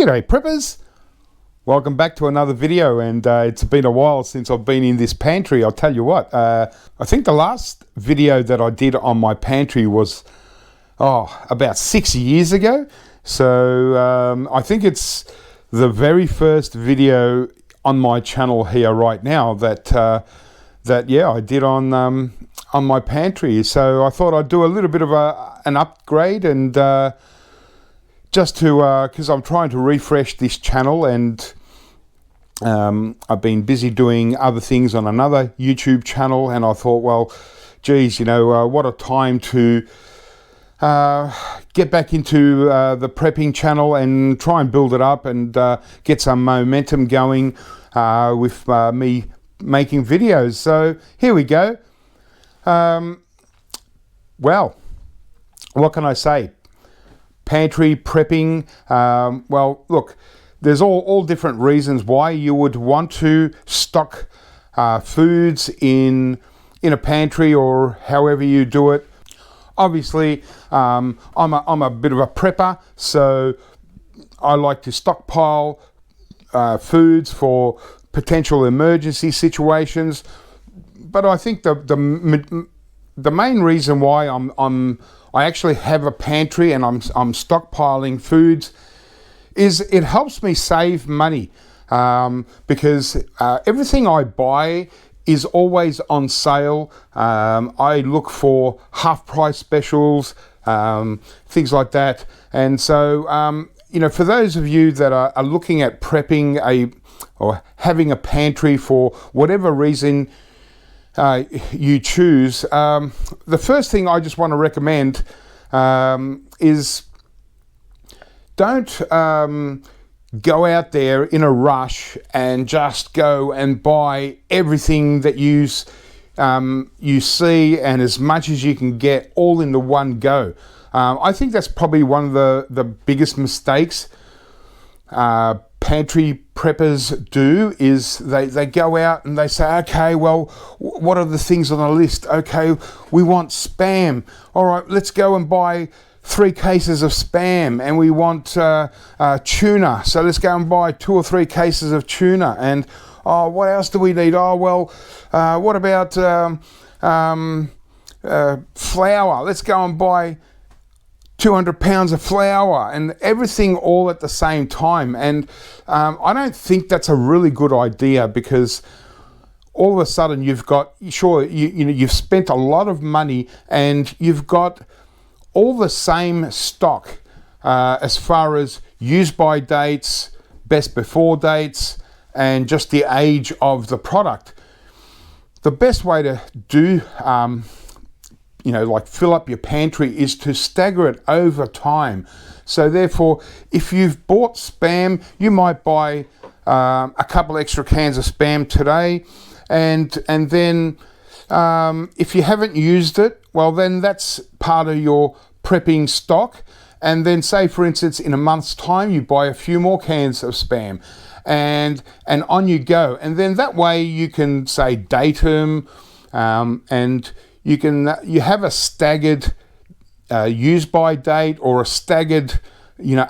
G'day preppers, welcome back to another video, and it's been a while since I've been in this pantry. I'll tell you what, I think the last video that I did on my pantry was about 6 years ago. So I think it's the very first video on my channel here right now that I did on my pantry. So I thought I'd do a little bit of an upgrade, and just to, because I'm trying to refresh this channel, and I've been busy doing other things on another YouTube channel, and I thought, well, geez, you know, what a time to get back into the prepping channel and try and build it up and get some momentum going with me making videos. So here we go. Well, what can I say? Pantry prepping, well, look, there's all different reasons why you would want to stock foods in a pantry, or however you do it. Obviously, I'm a bit of a prepper, so I like to stockpile foods for potential emergency situations. But I think the main reason why I actually have a pantry and I'm stockpiling foods is it helps me save money, because everything I buy is always on sale. I look for half price specials, things like that. And so, you know, for those of you that are looking at prepping or having a pantry for whatever reason you choose, the first thing I just want to recommend is don't go out there in a rush and just go and buy everything that you see, and as much as you can get all into one go. I think that's probably one of the biggest mistakes pantry preppers do, is they go out and they say, okay, well, what are the things on the list? Okay, we want Spam. All right, let's go and buy 3 cases of Spam. And we want tuna, so let's go and buy 2 or 3 cases of tuna. And what else do we need? Well, what about flour? Let's go and buy 200 pounds of flour, and everything all at the same time. And I don't think that's a really good idea, because all of a sudden you've got, you've spent a lot of money and you've got all the same stock as far as use by dates, best before dates, and just the age of the product. The best way to do like fill up your pantry is to stagger it over time. So therefore, if you've bought Spam, you might buy a couple extra cans of Spam today, and then if you haven't used it, well, then that's part of your prepping stock. And then say, for instance, in a month's time, you buy a few more cans of Spam, and on you go. And then that way you can say date them, and you have a staggered use by date, or a staggered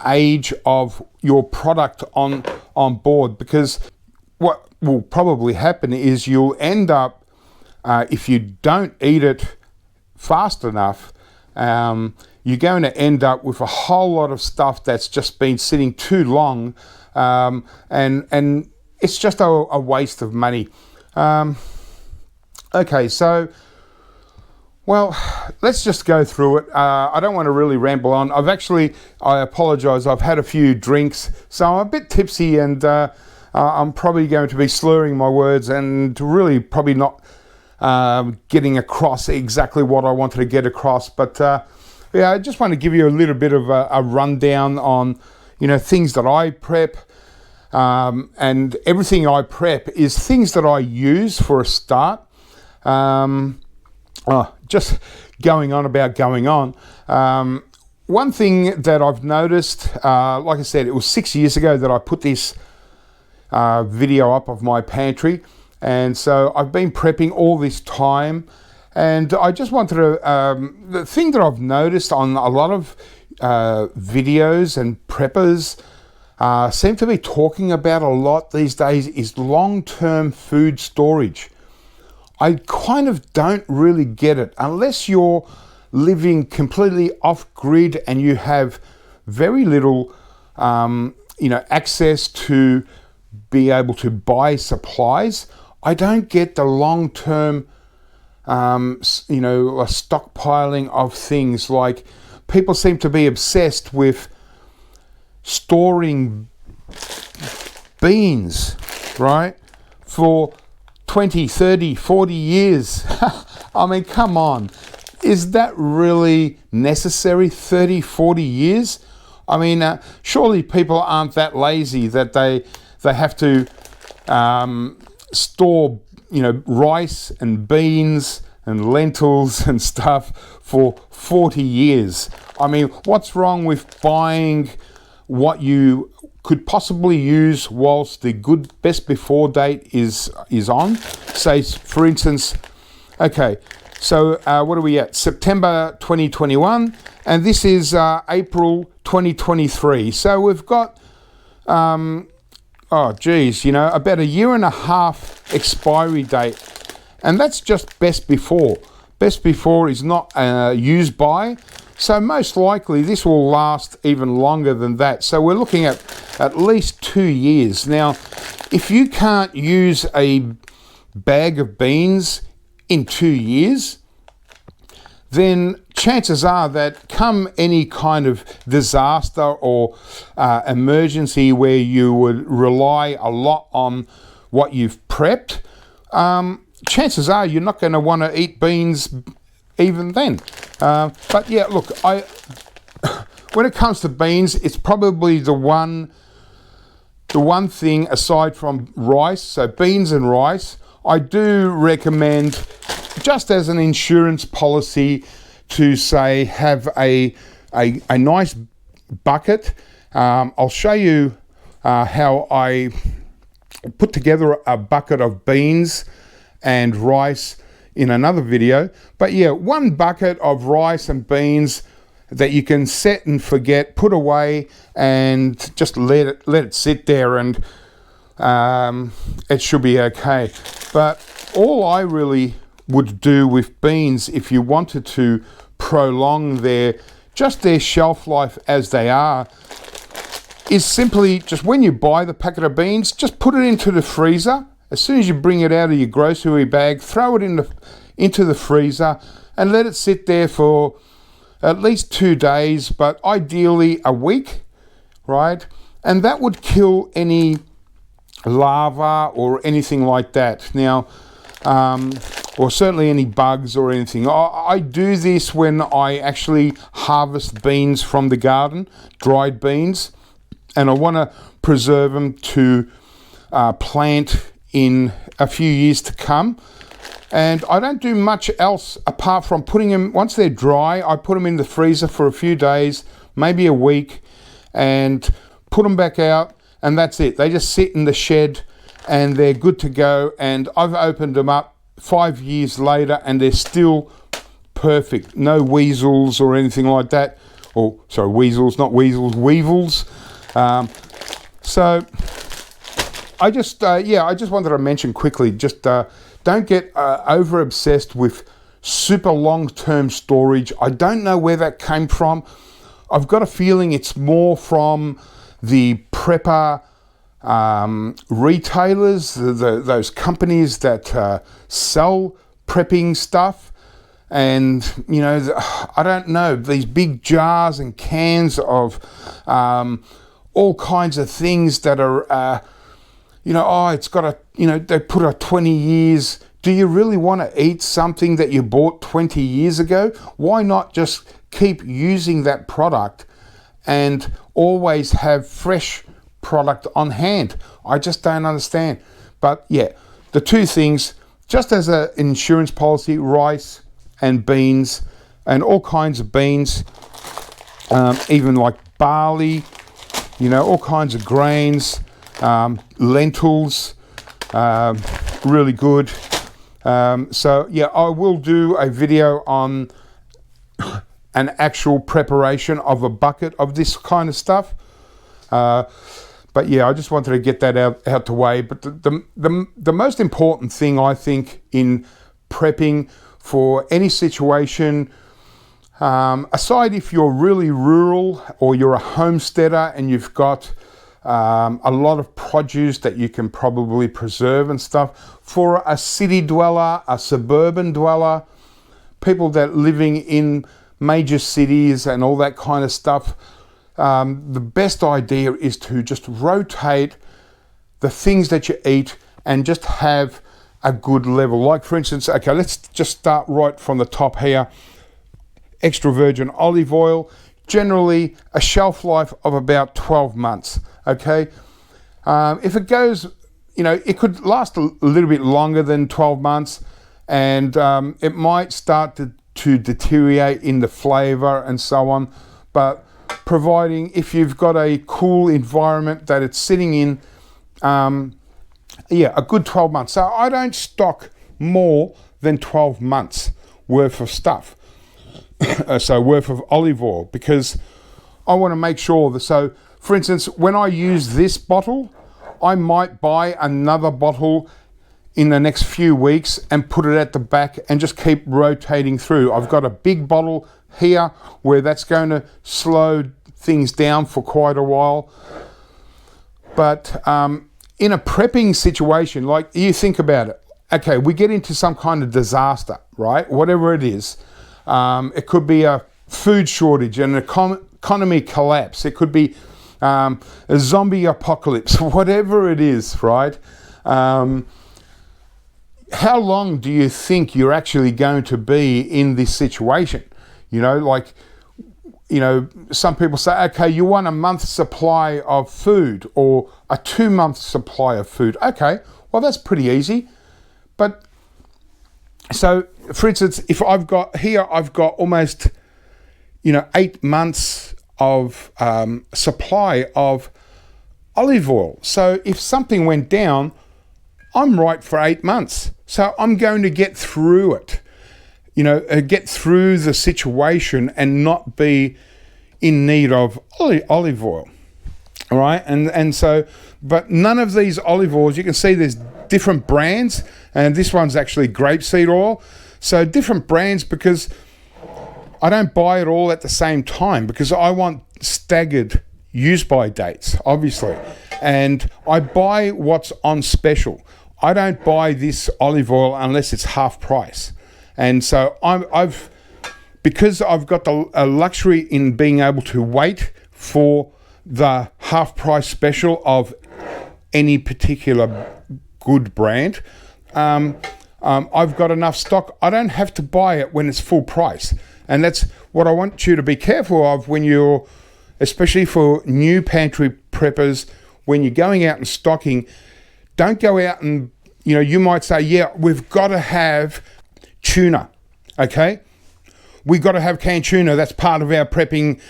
age of your product on board. Because what will probably happen is you'll end up, if you don't eat it fast enough, you're going to end up with a whole lot of stuff that's just been sitting too long, and it's just a waste of money. Okay, so, well, let's just go through it. I don't want to really ramble on. I apologize, I've had a few drinks, so I'm a bit tipsy, and I'm probably going to be slurring my words and really probably not getting across exactly what I wanted to get across. But yeah, I just want to give you a little bit of a rundown on things that I prep, and everything I prep is things that I use for a start. Just going on. One thing that I've noticed, like I said, it was 6 years ago that I put this video up of my pantry, and so I've been prepping all this time, and I just wanted to, the thing that I've noticed on a lot of videos and preppers, seem to be talking about a lot these days is long-term food storage. I kind of don't really get it unless you're living completely off-grid and you have very little access to be able to buy supplies. I don't get the long-term stockpiling of things. Like, people seem to be obsessed with storing beans, right, for 20, 30, 40 years. I mean, come on. Is that really necessary, 30, 40 years? I mean, surely people aren't that lazy that they have to store, rice and beans and lentils and stuff for 40 years. I mean, what's wrong with buying what you could possibly use whilst the good best before date is on? Say, for instance, okay, so what are we at? September 2021, and this is April 2023. So we've got, about a year and a half expiry date, and that's just best before. Best before is not used by, so most likely this will last even longer than that. So we're looking at least 2 years. Now, if you can't use a bag of beans in 2 years, then chances are that come any kind of disaster or emergency where you would rely a lot on what you've prepped, chances are you're not going to want to eat beans even then. But yeah, look, when it comes to beans, it's probably the one thing aside from rice, so beans and rice, I do recommend, just as an insurance policy, to say have a nice bucket. I'll show you how I put together a bucket of beans and rice in another video. But yeah, one bucket of rice and beans that you can set and forget, put away, and just let it sit there, and it should be okay. But all I really would do with beans, if you wanted to prolong their shelf life as they are, is simply just when you buy the packet of beans, just put it into the freezer. As soon as you bring it out of your grocery bag, throw it into the freezer and let it sit there for at least 2 days, but ideally a week, right? And that would kill any larvae or anything like that. Now, or certainly any bugs or anything. I do this when I actually harvest beans from the garden, dried beans, and I want to preserve them to plant in a few years to come. And I don't do much else apart from putting them, once they're dry, I put them in the freezer for a few days, maybe a week, and put them back out, and that's it. They just sit in the shed and they're good to go. And I've opened them up 5 years later and they're still perfect. No weasels or anything like that. Or, sorry, weasels, not weasels, weevils. So I just wanted to mention quickly, don't get over obsessed with super long-term storage. I don't know where that came from. I've got a feeling it's more from the prepper retailers, those companies that sell prepping stuff. And, I don't know, these big jars and cans of all kinds of things that are, it's got they put a 20 years. Do you really want to eat something that you bought 20 years ago? Why not just keep using that product and always have fresh product on hand? I just don't understand. But yeah, the two things, just as an insurance policy, rice and beans and all kinds of beans, even like barley, all kinds of grains, lentils, really good. So yeah, I will do a video on an actual preparation of a bucket of this kind of stuff. But yeah, I just wanted to get that out the way. But the most important thing, I think, in prepping for any situation, aside if you're really rural or you're a homesteader and you've got a lot of produce that you can probably preserve and stuff, for a city dweller, a suburban dweller, people that living in major cities and all that kind of stuff, the best idea is to just rotate the things that you eat and just have a good level. Like for instance, okay, let's just start right from the top here. Extra virgin olive oil, generally a shelf life of about 12 months, okay? If it goes, it could last a little bit longer than 12 months, and it might start to deteriorate in the flavor and so on, but providing if you've got a cool environment that it's sitting in, a good 12 months. So I don't stock more than 12 months worth of stuff, so worth of olive oil, because I want to make sure that, so for instance, when I use this bottle, I might buy another bottle in the next few weeks and put it at the back and just keep rotating through. I've got a big bottle here where that's going to slow things down for quite a while. But in a prepping situation, like you think about it, okay, we get into some kind of disaster, right? Whatever it is. It could be a food shortage, an economy collapse. It could be a zombie apocalypse, whatever it is, right? How long do you think you're actually going to be in this situation? Some people say, okay, you want a month's supply of food or a 2-month supply of food. Okay, well, that's pretty easy. But so, for instance, if I've got almost, 8 months of supply of olive oil. So if something went down, I'm right for 8 months. So I'm going to get through it, get through the situation and not be in need of olive oil. All right. And so, but none of these olive oils, you can see there's different brands, and this one's actually grapeseed oil. So different brands, because I don't buy it all at the same time, because I want staggered use by dates, obviously. And I buy what's on special. I don't buy this olive oil unless it's half price. And so because I've got the luxury in being able to wait for the half price special of any particular good brand, I've got enough stock. I don't have to buy it when it's full price. And that's what I want you to be careful of when you're, especially for new pantry preppers, when you're going out and stocking. Don't go out and, you might say, yeah, we've got to have tuna, okay? We've got to have canned tuna. That's part of our prepping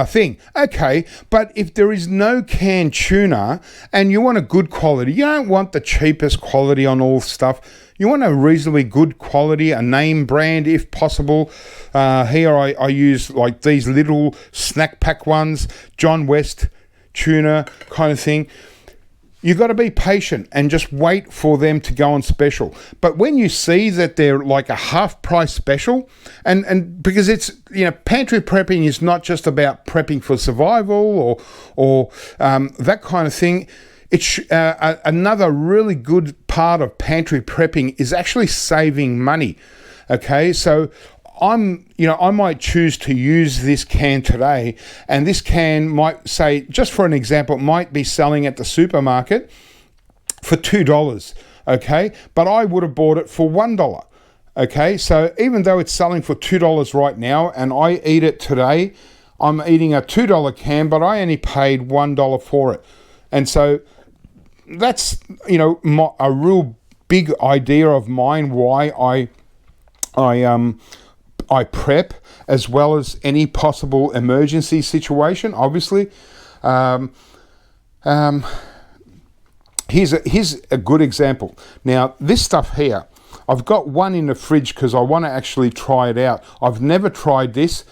thing. Okay, but if there is no canned tuna and you want a good quality, you don't want the cheapest quality on all stuff. You want a reasonably good quality, a name brand if possible. Here I use like these little snack pack ones, John West tuna kind of thing. You've got to be patient and just wait for them to go on special. But when you see that they're like a half price special, and because it's, pantry prepping is not just about prepping for survival or that kind of thing. It's another really good part of pantry prepping is actually saving money. Okay, so I might choose to use this can today, and this can might say, just for an example, might be selling at the supermarket for $2, okay? But I would have bought it for $1, okay? So even though it's selling for $2 right now, and I eat it today, I'm eating a $2 can, but I only paid $1 for it. And so that's, a real big idea of mine why I prep, as well as any possible emergency situation, obviously. Here's a good example. Now, this stuff here, I've got one in the fridge because I want to actually try it out. I've never tried this.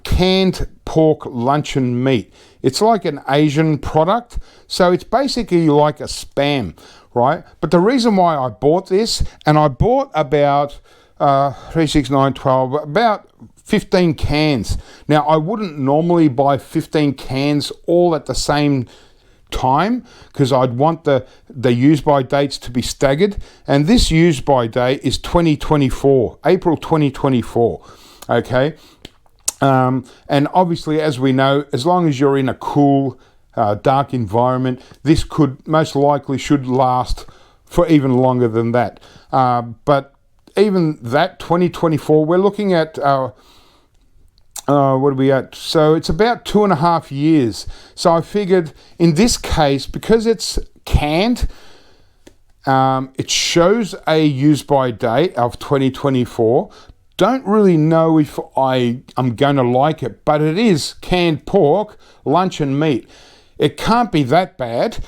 canned pork luncheon meat. It's like an Asian product, so it's basically like a Spam, right? But the reason why I bought this, and I bought about 3, 6, 9, 12, about 15 cans. Now, I wouldn't normally buy 15 cans all at the same time because I'd want the use by dates to be staggered, and this use by date is 2024, April 2024. Okay, and obviously, as we know, as long as you're in a cool, dark environment, this could most likely should last for even longer than that. But even that 2024, we're looking at what are we at? So it's about 2.5 years. So I figured in this case, because it's canned, it shows a use by date of 2024. Don't really know if I'm going to like it, but it is canned pork, luncheon meat. It can't be that bad.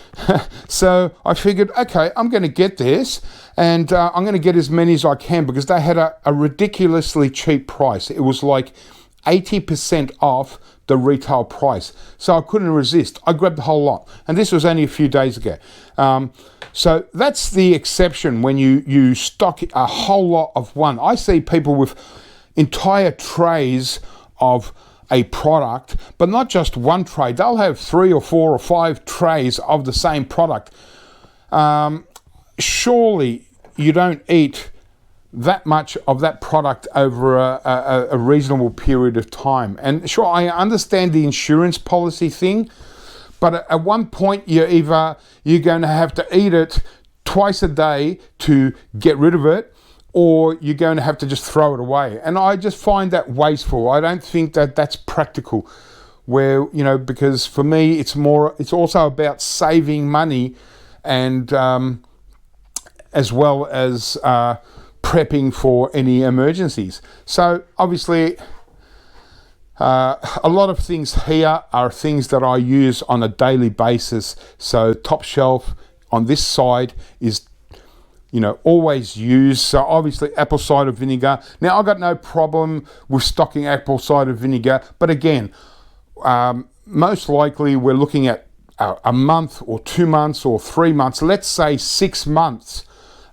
So I figured, okay, I'm going to get this, and I'm going to get as many as I can because they had a ridiculously cheap price. It was like 80% off the retail price. So I couldn't resist. I grabbed the whole lot. And this was only a few days ago. So that's the exception when you stock a whole lot of one. I see people with entire trays of a product, but not just one tray. They'll have 3 or 4 or 5 trays of the same product. Surely you don't eat that much of that product over a reasonable period of time. And sure, I understand the insurance policy thing, but at one point you're going to have to eat it twice a day to get rid of it, or you're going to have to just throw it away. And I just find that wasteful. I don't think that that's practical. Where, because for me, it's also about saving money and as well as prepping for any emergencies. So obviously, a lot of things here are things that I use on a daily basis. So top shelf on this side is always used. So obviously apple cider vinegar. Now I've got no problem with stocking apple cider vinegar, but again, most likely we're looking at a month or 2 months or 3 months, let's say 6 months,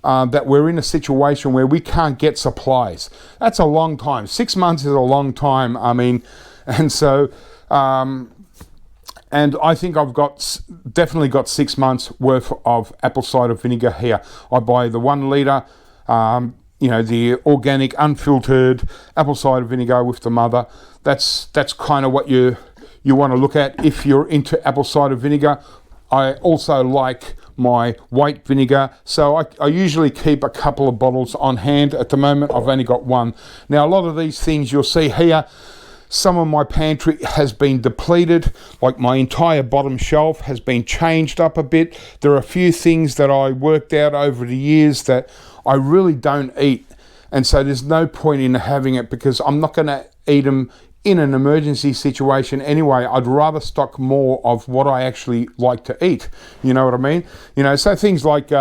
that we're in a situation where we can't get supplies. That's a long time. 6 months is a long time. I mean, and so, and I think I've definitely got 6 months worth of apple cider vinegar here. I buy the 1 litre, the organic, unfiltered apple cider vinegar with the mother. That's kind of what you want to look at if you're into apple cider vinegar. I also like my white vinegar, so I usually keep a couple of bottles on hand. At the moment, I've only got 1. Now, a lot of these things you'll see here, some of my pantry has been depleted, like my entire bottom shelf has been changed up a bit. There are a few things that I worked out over the years that I really don't eat, and so there's no point in having it because I'm not going to eat them in an emergency situation anyway. I'd rather stock more of what I actually like to eat. You know what I mean? So things like,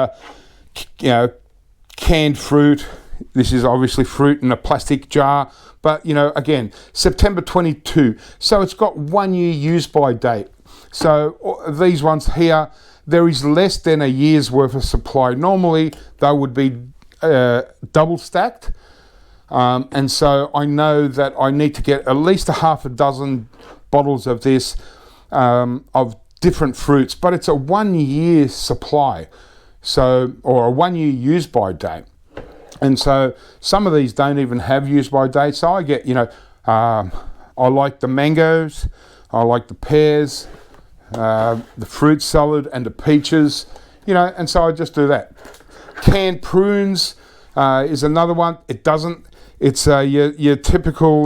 canned fruit. This is obviously fruit in a plastic jar. But, again, September 22. So it's got 1 year use by date. So these ones here, there is less than a year's worth of supply. Normally, they would be double stacked. And so I know that I need to get at least a half a dozen bottles of this, of different fruits, but it's a 1 year supply, or a 1 year use by date. And so some of these don't even have use by date. So I get, I like the mangoes, I like the pears, the fruit salad and the peaches, and so I just do that. Canned prunes is another one. It's your typical,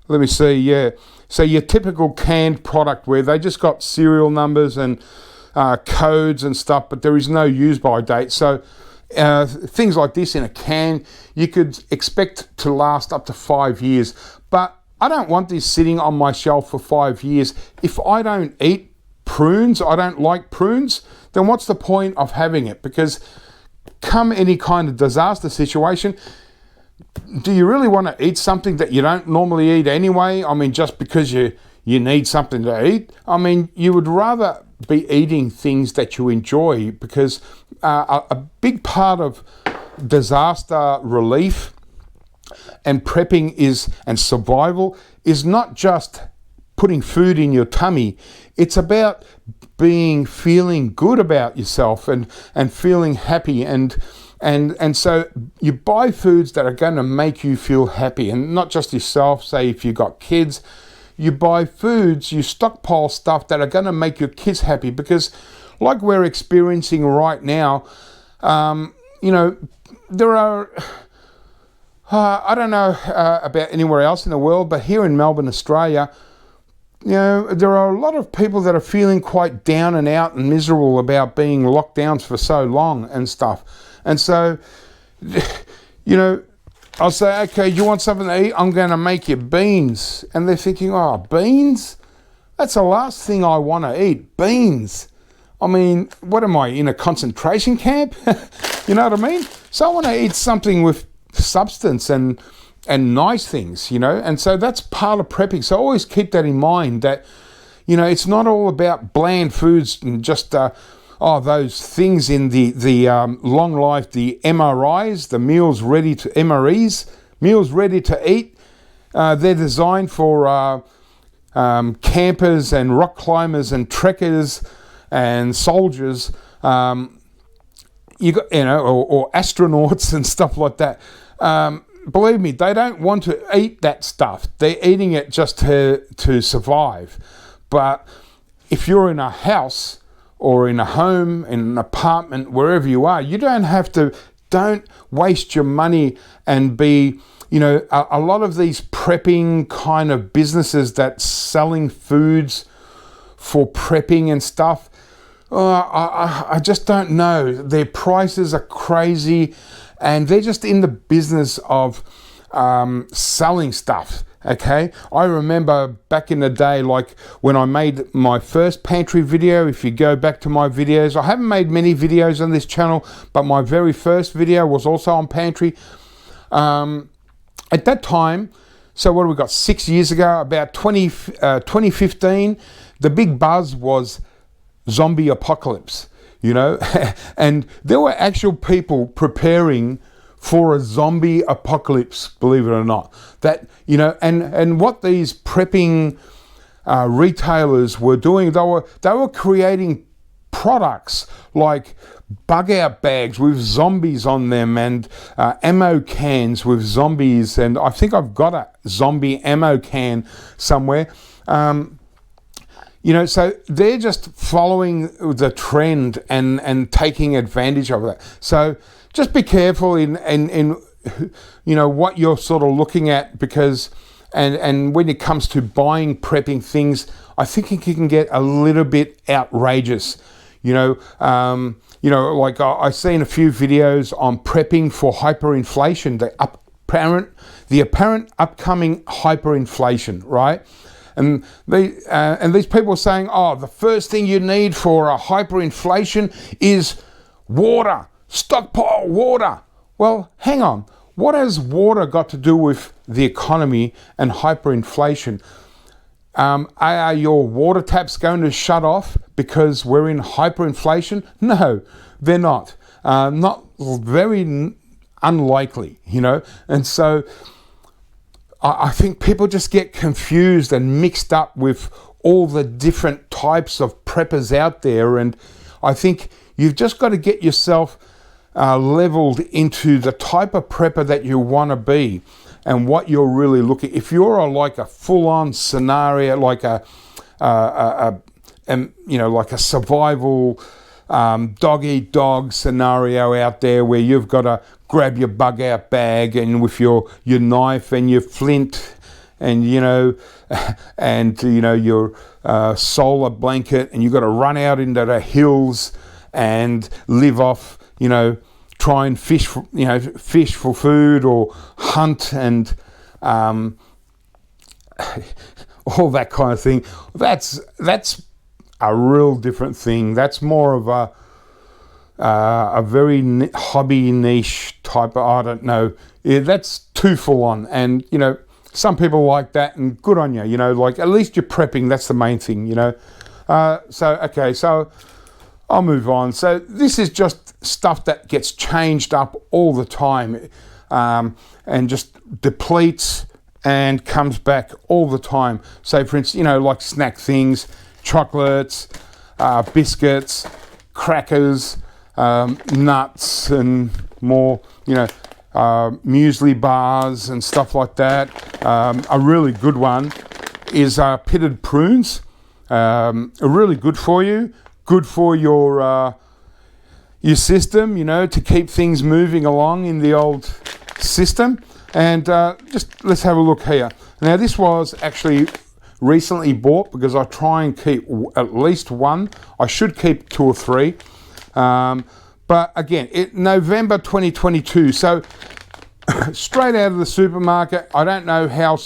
let me see, yeah. So your typical canned product where they just got serial numbers and codes and stuff, but there is no use by date. So things like this in a can, you could expect to last up to 5 years. But I don't want this sitting on my shelf for 5 years. If I don't eat prunes, I don't like prunes, then what's the point of having it? Because come any kind of disaster situation, do you really want to eat something that you don't normally eat anyway? I mean, just because you need something to eat? I mean, you would rather be eating things that you enjoy, because a big part of disaster relief and prepping and survival is not just putting food in your tummy. It's about feeling good about yourself and feeling happy, and so you buy foods that are going to make you feel happy, and not just yourself. Say if you've got kids, you buy foods, you stockpile stuff that are going to make your kids happy, because like we're experiencing right now, there are, I don't know about anywhere else in the world, but here in Melbourne, Australia, there are a lot of people that are feeling quite down and out and miserable about being locked down for so long and stuff. And so, I'll say, okay, you want something to eat? I'm going to make you beans. And they're thinking, oh, beans? That's the last thing I want to eat, beans. I mean, what am I, in a concentration camp? You know what I mean? So I want to eat something with substance and nice things, and so that's part of prepping. So always keep that in mind, that it's not all about bland foods and just those things in the long life, the MREs, the meals ready to eat. They're designed for campers and rock climbers and trekkers and soldiers, or astronauts and stuff like that. Believe me, they don't want to eat that stuff. They're eating it just to survive. But if you're in a house or in a home, in an apartment, wherever you are, you don't waste your money and be, a lot of these prepping kind of businesses that's selling foods for prepping and stuff, I just don't know. Their prices are crazy, and they're just in the business of selling stuff, okay? I remember back in the day, like when I made my first pantry video. If you go back to my videos, I haven't made many videos on this channel, but my very first video was also on pantry. At that time, so what have we got, 6 years ago, about 2015, the big buzz was zombie apocalypse, and there were actual people preparing for a zombie apocalypse, believe it or not. That, and what these prepping retailers were doing, they were creating products like bug out bags with zombies on them, and ammo cans with zombies, and I think I've got a zombie ammo can somewhere. So they're just following the trend and taking advantage of that. So just be careful in what you're sort of looking at, because and when it comes to buying prepping things, I think it can get a little bit outrageous. Like I've seen a few videos on prepping for hyperinflation, the apparent upcoming hyperinflation, right? And these people are saying, the first thing you need for a hyperinflation is water, stockpile water. Well, hang on. What has water got to do with the economy and hyperinflation? Are your water taps going to shut off because we're in hyperinflation? No, they're not. Not very unlikely, And so I think people just get confused and mixed up with all the different types of preppers out there. And I think you've just got to get yourself leveled into the type of prepper that you want to be and what you're really looking. If you're like a full-on scenario, like a survival dog-eat-dog scenario out there, where you've got to grab your bug out bag and with your knife and your flint and your solar blanket, and you've got to run out into the hills and live off, try and fish for food or hunt and all that kind of thing. That's a real different thing. That's more of a very hobby niche type of, I don't know. Yeah, that's too full on. And, you know, some people like that, and good on you, you know, like at least you're prepping. That's the main thing, you know. Okay, so I'll move on. So this is just stuff that gets changed up all the time, and just depletes and comes back all the time. So for instance, you know, like snack things, chocolates, biscuits, crackers, nuts, and more, you know, muesli bars and stuff like that. A really good one is pitted prunes. Really good for you, good for your system, you know, to keep things moving along in the old system. And just let's have a look here. Now this was actually recently bought because I try and keep at least one. I should keep 2 or 3. But again, November 2022. So straight out of the supermarket. I don't know how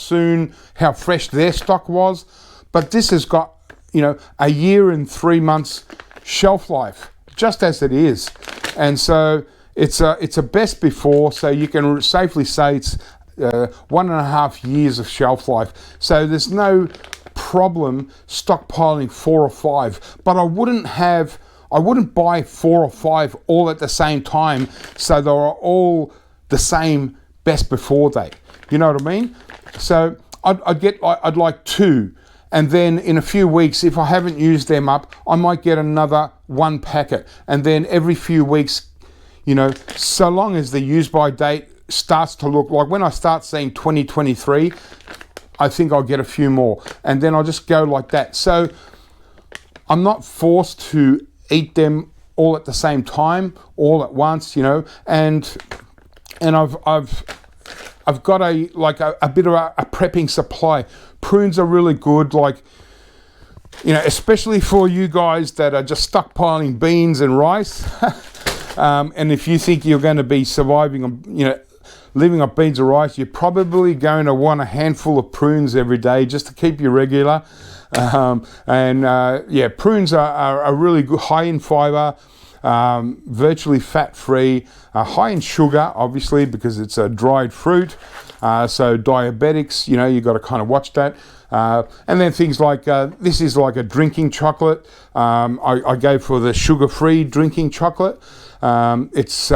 fresh their stock was, but this has got, you know, a year and 3 months shelf life, just as it is. And so it's a best before, so you can safely say it's 1.5 years of shelf life. So there's no problem stockpiling 4 or 5, but I wouldn't buy 4 or 5 all at the same time, so they are all the same best before date. You know what I mean? So I'd like 2, and then in a few weeks, if I haven't used them up, I might get another 1 packet, and then every few weeks, you know, so long as the use by date starts to look like, when I start seeing 2023, I think I'll get a few more, and then I'll just go like that. So I'm not forced to eat them all at the same time, all at once, you know, and I've got a bit of a prepping supply. Prunes are really good, like, you know, especially for you guys that are just stockpiling beans and rice. And if you think you're going to be surviving on, you know, living on beans or rice, you're probably going to want a handful of prunes every day just to keep you regular. Yeah, prunes are really good, high in fiber, virtually fat-free, high in sugar, obviously, because it's a dried fruit. So diabetics, you know, you've got to kind of watch that. And then things like, this is like a drinking chocolate. I go for the sugar-free drinking chocolate. It's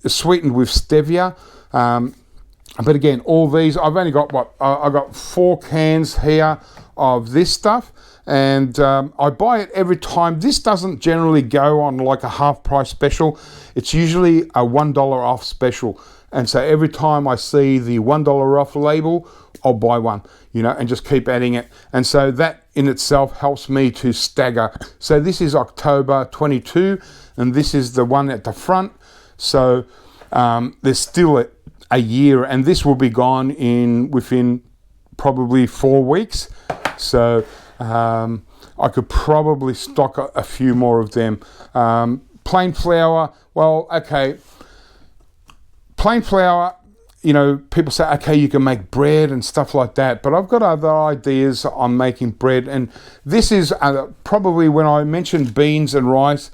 sweetened with stevia. But again, all these, I've only got I've got 4 cans here of this stuff, and I buy it every time. This doesn't generally go on like a half price special. It's usually a $1 off special, and so every time I see the $1 off label, I'll buy one, you know, and just keep adding it. And so that in itself helps me to stagger. So this is October 22, and this is the one at the front. So there's still a year, and this will be gone within probably 4 weeks. So I could probably stock a few more of them. Plain flour, well, okay. Plain flour, you know, people say, okay, you can make bread and stuff like that, but I've got other ideas on making bread. And this is probably, when I mentioned beans and rice,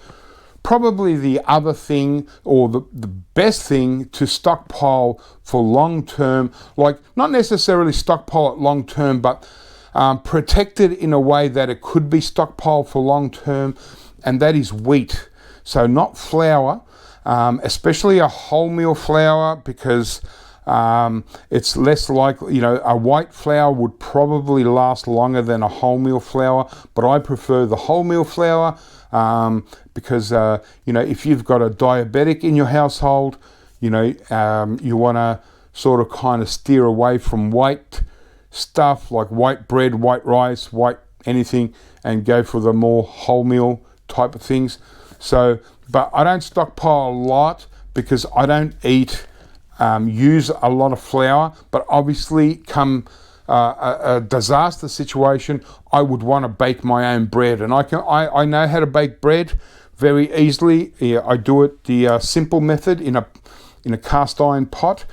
probably the other thing, or the best thing to stockpile for long term, like not necessarily stockpile it long term, but protect it in a way that it could be stockpiled for long term, and that is wheat. So not flour, especially a wholemeal flour, because it's less likely, you know, a white flour would probably last longer than a wholemeal flour, but I prefer the wholemeal flour. Because, you know, if you've got a diabetic in your household, you know, you want to sort of kind of steer away from white stuff like white bread, white rice, white anything, and go for the more wholemeal type of things. So, but I don't stockpile a lot because I don't use a lot of flour, but obviously come a disaster situation, I would want to bake my own bread, and I know how to bake bread very easily. Yeah, I do it the simple method in a cast iron pot,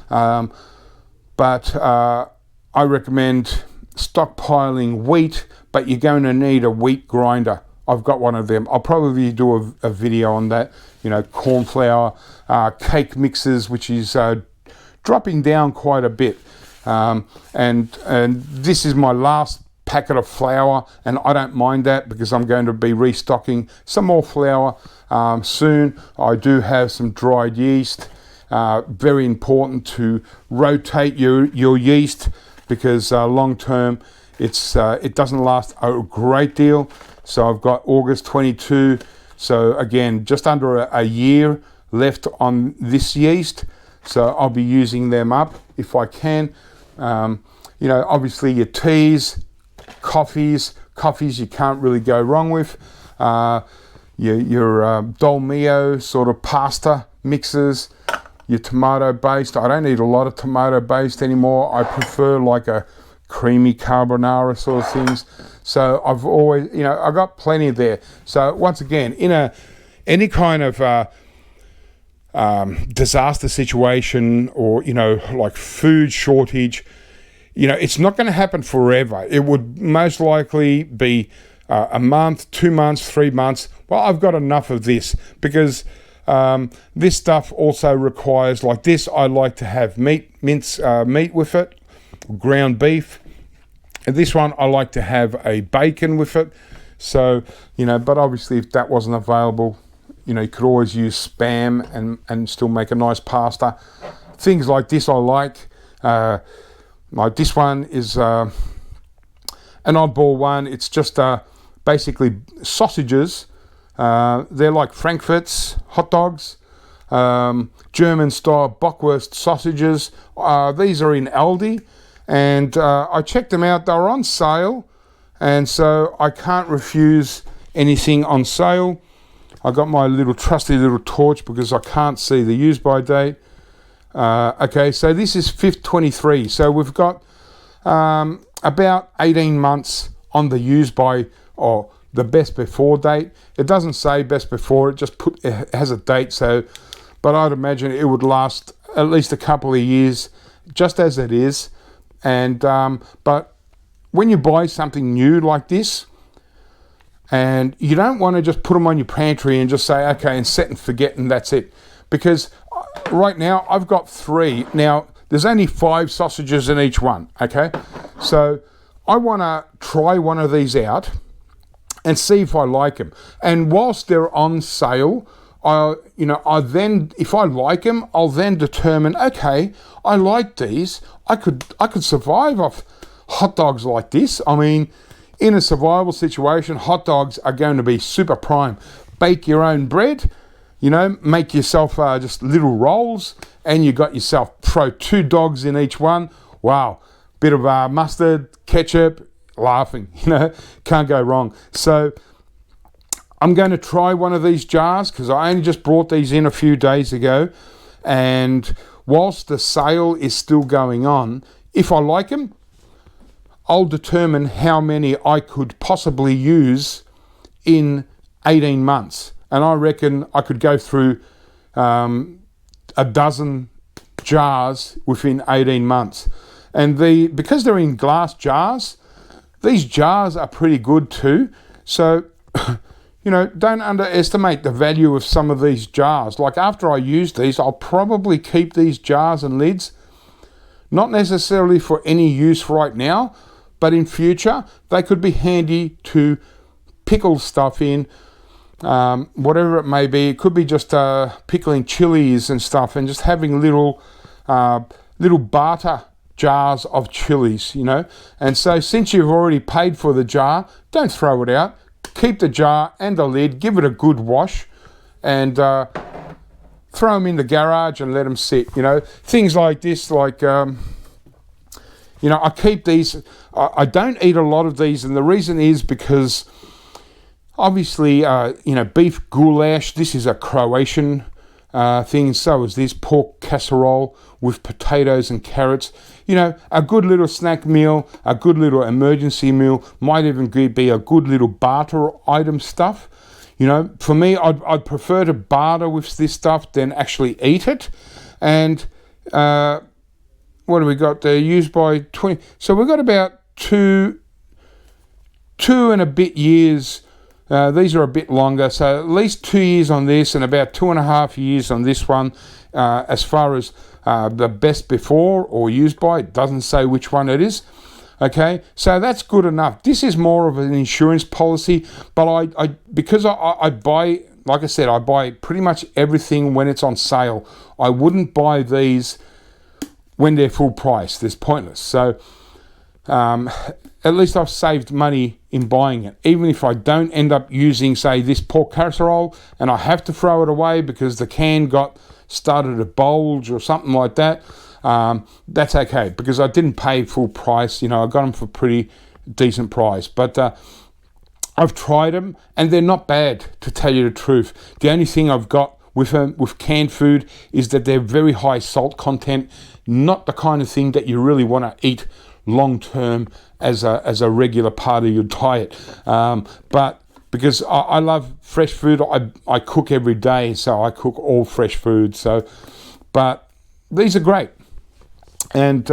but I recommend stockpiling wheat, but you're going to need a wheat grinder. I've got one of them. I'll probably do a video on that. You know, corn flour, cake mixes, which is dropping down quite a bit. And this is my last packet of flour, and I don't mind that because I'm going to be restocking some more flour soon. I do have some dried yeast. Very important to rotate your yeast because long term it doesn't last a great deal. So I've got August 22. So again, just under a year left on this yeast. So I'll be using them up if I can. Obviously your teas, coffees you can't really go wrong with. Your dolmio sort of pasta mixes, your tomato based. I don't eat a lot of tomato based anymore. I prefer like a creamy carbonara sort of things. So I've always, I got plenty there. So once again, in any kind of disaster situation or, like food shortage, it's not going to happen forever. It would most likely be a month, 2 months, 3 months. Well, I've got enough of this because this stuff also requires, like this, I like to have meat with it, ground beef. And this one, I like to have a bacon with it. So, but obviously if that wasn't available, you could always use Spam and still make a nice pasta. Things like this I like. Like this one is an oddball one. It's just basically sausages. They're like Frankfurt's hot dogs, German style Buckwheat sausages. These are in Aldi, and I checked them out. They were on sale, and so I can't refuse anything on sale. I got my trusty little torch because I can't see the use by date. Okay, so this is 5th 23. So we've got about 18 months on the use by or the best before date. It doesn't say best before, it has a date. So, but I'd imagine it would last at least a couple of years, just as it is. And but when you buy something new like this, and you don't want to just put them on your pantry and just say, okay, and set and forget, and that's it. Because right now I've got 3. Now, there's only 5 sausages in each one, okay? So I want to try one of these out and see if I like them. And whilst they're on sale, I then, if I like them, I'll then determine, okay, I like these. I could survive off hot dogs like this. I mean, in a survival situation, hot dogs are going to be super prime. Bake your own bread, make yourself just little rolls, and you got yourself, throw 2 dogs in each one. Wow, bit of mustard, ketchup, laughing, can't go wrong. So I'm going to try one of these jars because I only just brought these in a few days ago, and whilst the sale is still going on, if I like them, I'll determine how many I could possibly use in 18 months. And I reckon I could go through a dozen jars within 18 months. And because they're in glass jars, these jars are pretty good too. So, don't underestimate the value of some of these jars. Like after I use these, I'll probably keep these jars and lids, not necessarily for any use right now, but in future, they could be handy to pickle stuff in, whatever it may be. It could be just pickling chilies and stuff, and just having little barter jars of chilies, And so since you've already paid for the jar, don't throw it out. Keep the jar and the lid, give it a good wash, and throw them in the garage and let them sit. Things like this, like... I keep these. I don't eat a lot of these, and the reason is because obviously, beef goulash, this is a Croatian thing, so is this pork casserole with potatoes and carrots. A good little snack meal, a good little emergency meal, might even be a good little barter item stuff. For me, I'd prefer to barter with this stuff than actually eat it. And what do we got there? Used by 20. So we've got about two and a bit years These are a bit longer, so at least 2 years on this and about 2.5 years on this one. As far as the best before or used by, it doesn't say which one it is. Okay, so that's good enough. This is more of an insurance policy, but because I buy, like I said, I buy pretty much everything when it's on sale. I wouldn't buy these when they're full price. It's pointless. So at least I've saved money in buying it. Even if I don't end up using, say, this pork casserole and I have to throw it away because the can started to bulge or something like that, that's okay, because I didn't pay full price. I got them for pretty decent price. But I've tried them and they're not bad, to tell you the truth. The only thing I've got with canned food is that they're very high salt content, not the kind of thing that you really want to eat long term as a regular part of your diet. But because I love fresh food, I cook every day, so I cook all fresh food. But these are great. And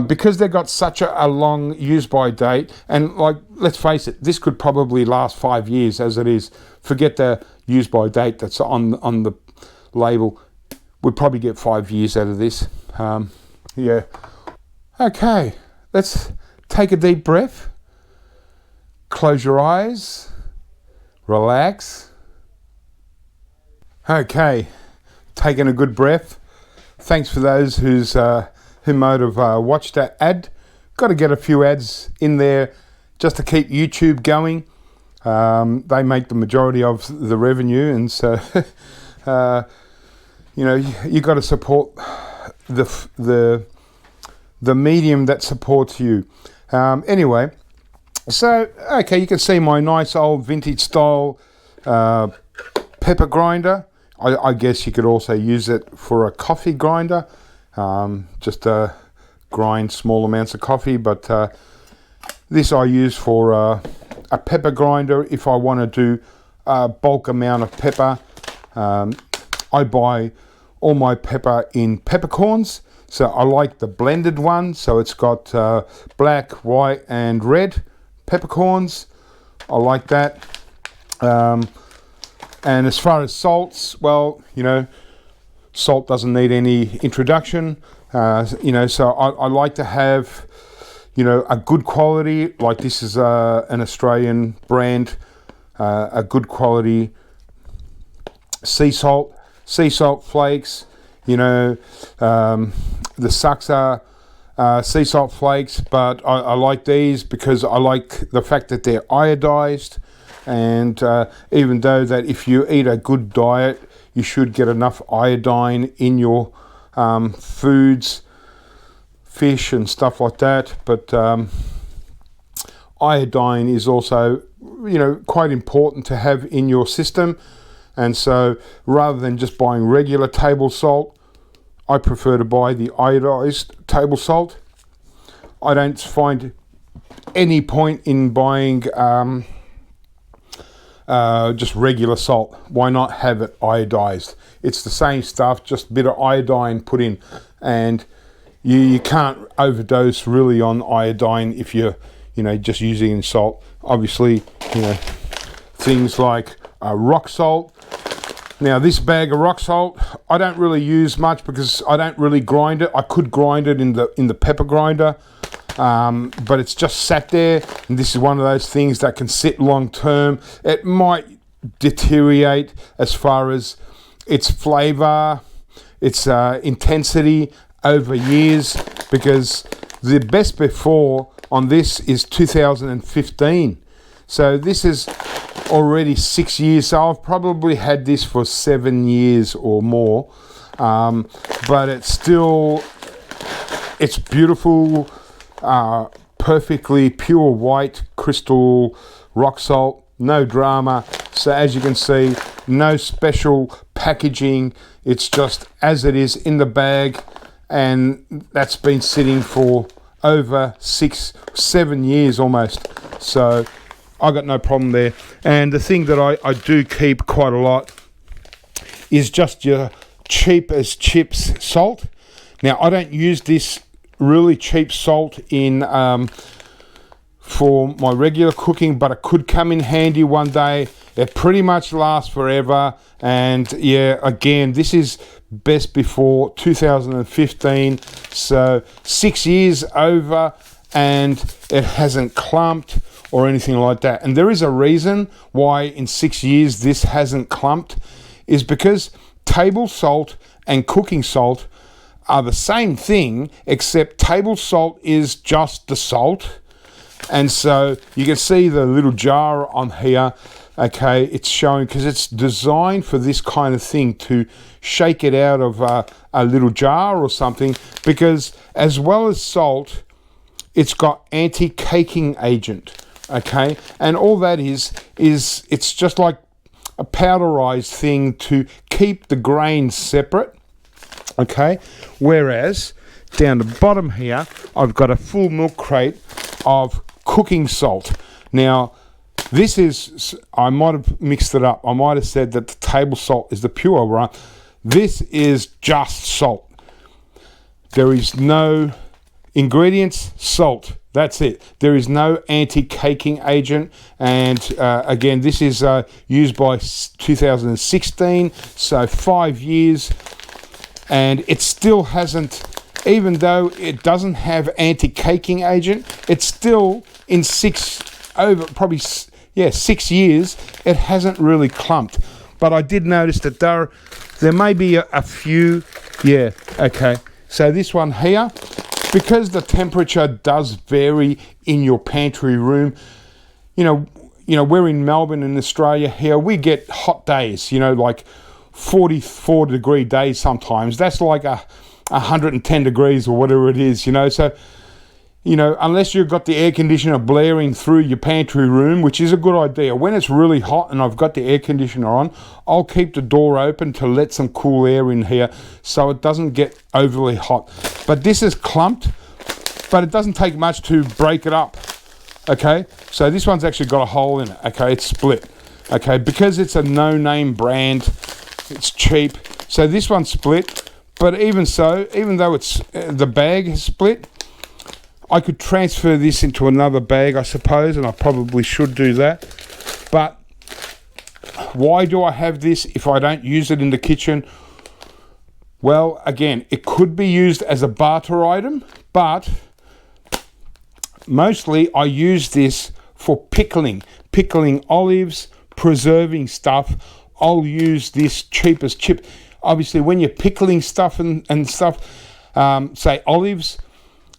because they've got such a long use-by date, and let's face it, this could probably last 5 years as it is. Forget the use-by date that's on the label. We'd probably get 5 years out of this. Yeah. Okay, let's take a deep breath. Close your eyes. Relax. Okay, taking a good breath. Thanks for those who might have watched that ad. Got to get a few ads in there just to keep YouTube going. They make the majority of the revenue, and so you got to support the medium that supports you. Anyway, so okay, you can see my nice old vintage style pepper grinder. I guess you could also use it for a coffee grinder, just to grind small amounts of coffee. But this I use for a pepper grinder if I want to do a bulk amount of pepper. I buy all my pepper in peppercorns, so I like the blended one. So it's got black, white, and red peppercorns. I like that. And as far as salts, well, salt doesn't need any introduction. So I like to have, a good quality, like this is an Australian brand, a good quality sea salt flakes, the Saxa sea salt flakes, but I like these because I like the fact that they're iodized. And even though that if you eat a good diet, you should get enough iodine in your foods, fish and stuff like that. But iodine is also, quite important to have in your system. And so rather than just buying regular table salt, I prefer to buy the iodized table salt. I don't find any point in buying just regular salt. Why not have it iodized? It's the same stuff, just a bit of iodine put in, and you can't overdose really on iodine if you're just using salt. Obviously, things like rock salt. Now this bag of rock salt I don't really use much because I don't really grind it. I could grind it in the pepper grinder, but it's just sat there, and this is one of those things that can sit long term. It might deteriorate as far as its flavor, its intensity over years, because the best before on this is 2015. So this is already 6 years, so I've probably had this for 7 years or more, but it's beautiful, perfectly pure white crystal rock salt, no drama. So as you can see, no special packaging, it's just as it is in the bag, and that's been sitting for over 6-7 years almost. So I got no problem there. And the thing that I do keep quite a lot is just your cheap as chips salt. Now I don't use this really cheap salt in for my regular cooking, but it could come in handy one day. It pretty much lasts forever. And yeah, again, this is best before 2015, so 6 years over, and it hasn't clumped or anything like that. And there is a reason why in 6 years this hasn't clumped, is because table salt and cooking salt are the same thing, except table salt is just the salt. And so you can see the little jar on here. Okay, it's showing, because it's designed for this kind of thing, to shake it out of a little jar or something, because as well as salt, it's got anti-caking agent. Okay, and all that is it's just like a powderized thing to keep the grains separate. Okay, whereas down the bottom here, I've got a full milk crate of cooking salt. Now, this is, I might have mixed it up. I might have said that the table salt is the pure one. This is just salt. There is no ingredients, salt. That's it. There is no anti-caking agent. And again, this is used by 2016, so 5 years. And it still hasn't, even though it doesn't have anti-caking agent, it's still in 6 years, it hasn't really clumped. But I did notice that there may be a few. Yeah, okay. So this one here, because the temperature does vary in your pantry room, you know, we're in Melbourne in Australia here, we get hot days, like 44-degree days sometimes. That's like 110 degrees or whatever it is, so unless you've got the air conditioner blaring through your pantry room, which is a good idea. When it's really hot and I've got the air conditioner on, I'll keep the door open to let some cool air in here so it doesn't get overly hot. But this is clumped, but it doesn't take much to break it up. Okay, so this one's actually got a hole in it. Okay, it's split. Okay, because it's a no-name brand, it's cheap. So this one's split, but even so, even though it's the bag is split, I could transfer this into another bag, I suppose, and I probably should do that. But why do I have this if I don't use it in the kitchen? Well, again, it could be used as a barter item, but mostly I use this for pickling olives, preserving stuff. I'll use this cheap as chip. Obviously, when you're pickling stuff and stuff, say olives,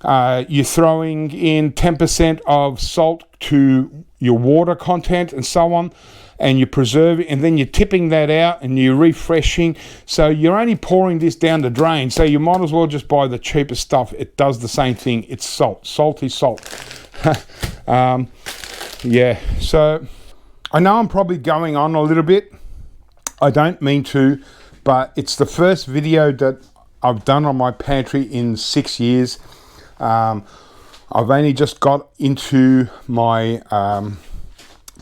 you're throwing in 10% of salt to your water content and so on, and you preserve it, and then you're tipping that out and you're refreshing. So you're only pouring this down the drain. So you might as well just buy the cheapest stuff. It does the same thing. It's salt. Salty salt. Yeah. So I know I'm probably going on a little bit. I don't mean to, but it's the first video that I've done on my pantry in 6 years. I've only just got into my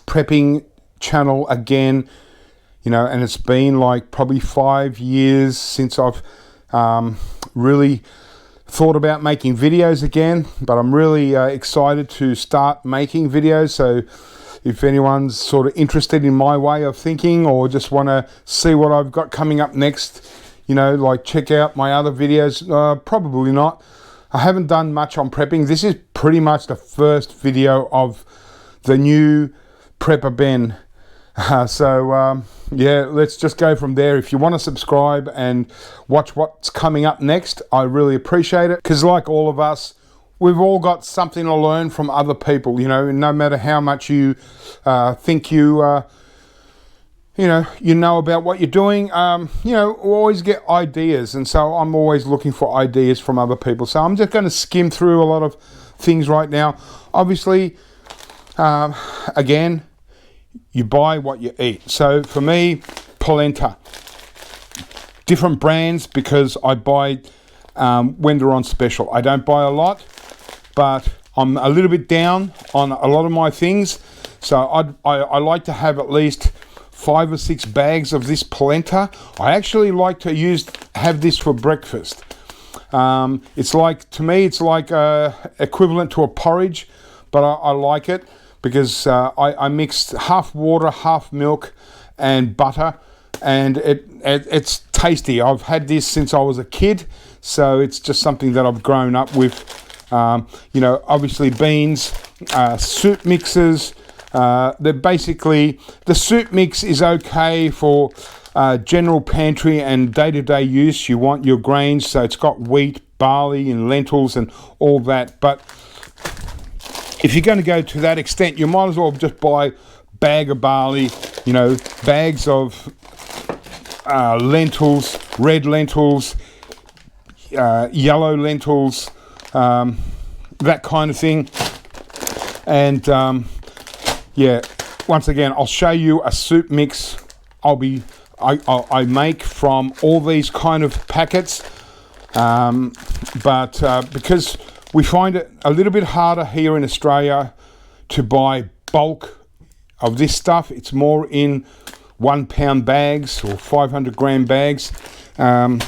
prepping channel again, and it's been like probably 5 years since I've really thought about making videos again, but I'm really excited to start making videos. So if anyone's sort of interested in my way of thinking, or just want to see what I've got coming up next, like check out my other videos. Probably not. I haven't done much on prepping. This is pretty much the first video of the new Prepper Ben. Yeah, let's just go from there. If you want to subscribe and watch what's coming up next, I really appreciate it. Because like all of us, we've all got something to learn from other people, no matter how much you think you know about what you're doing. We always get ideas, and so I'm always looking for ideas from other people. So I'm just going to skim through a lot of things right now. Obviously, again, you buy what you eat. So for me, Polenta, different brands, because I buy when they're on special. I don't buy a lot, but I'm a little bit down on a lot of my things. So I like to have at least 5 or 6 bags of this polenta. I actually like to have this for breakfast. It's like, to me, it's like equivalent to a porridge, but I like it because I mixed half water, half milk and butter, and it's tasty. I've had this since I was a kid, so it's just something that I've grown up with. You know, obviously beans, soup mixes. They're basically, the soup mix is okay for general pantry and day-to-day use. You want your grains, so it's got wheat, barley and lentils and all that. But if you're going to go to that extent, you might as well just buy a bag of barley, you know, bags of lentils, red lentils, yellow lentils, that kind of thing. And yeah, once again, I'll show you a soup mix I make from all these kind of packets, but because we find it a little bit harder here in Australia to buy bulk of this stuff. It's more in 1 pound bags or 500 gram bags. You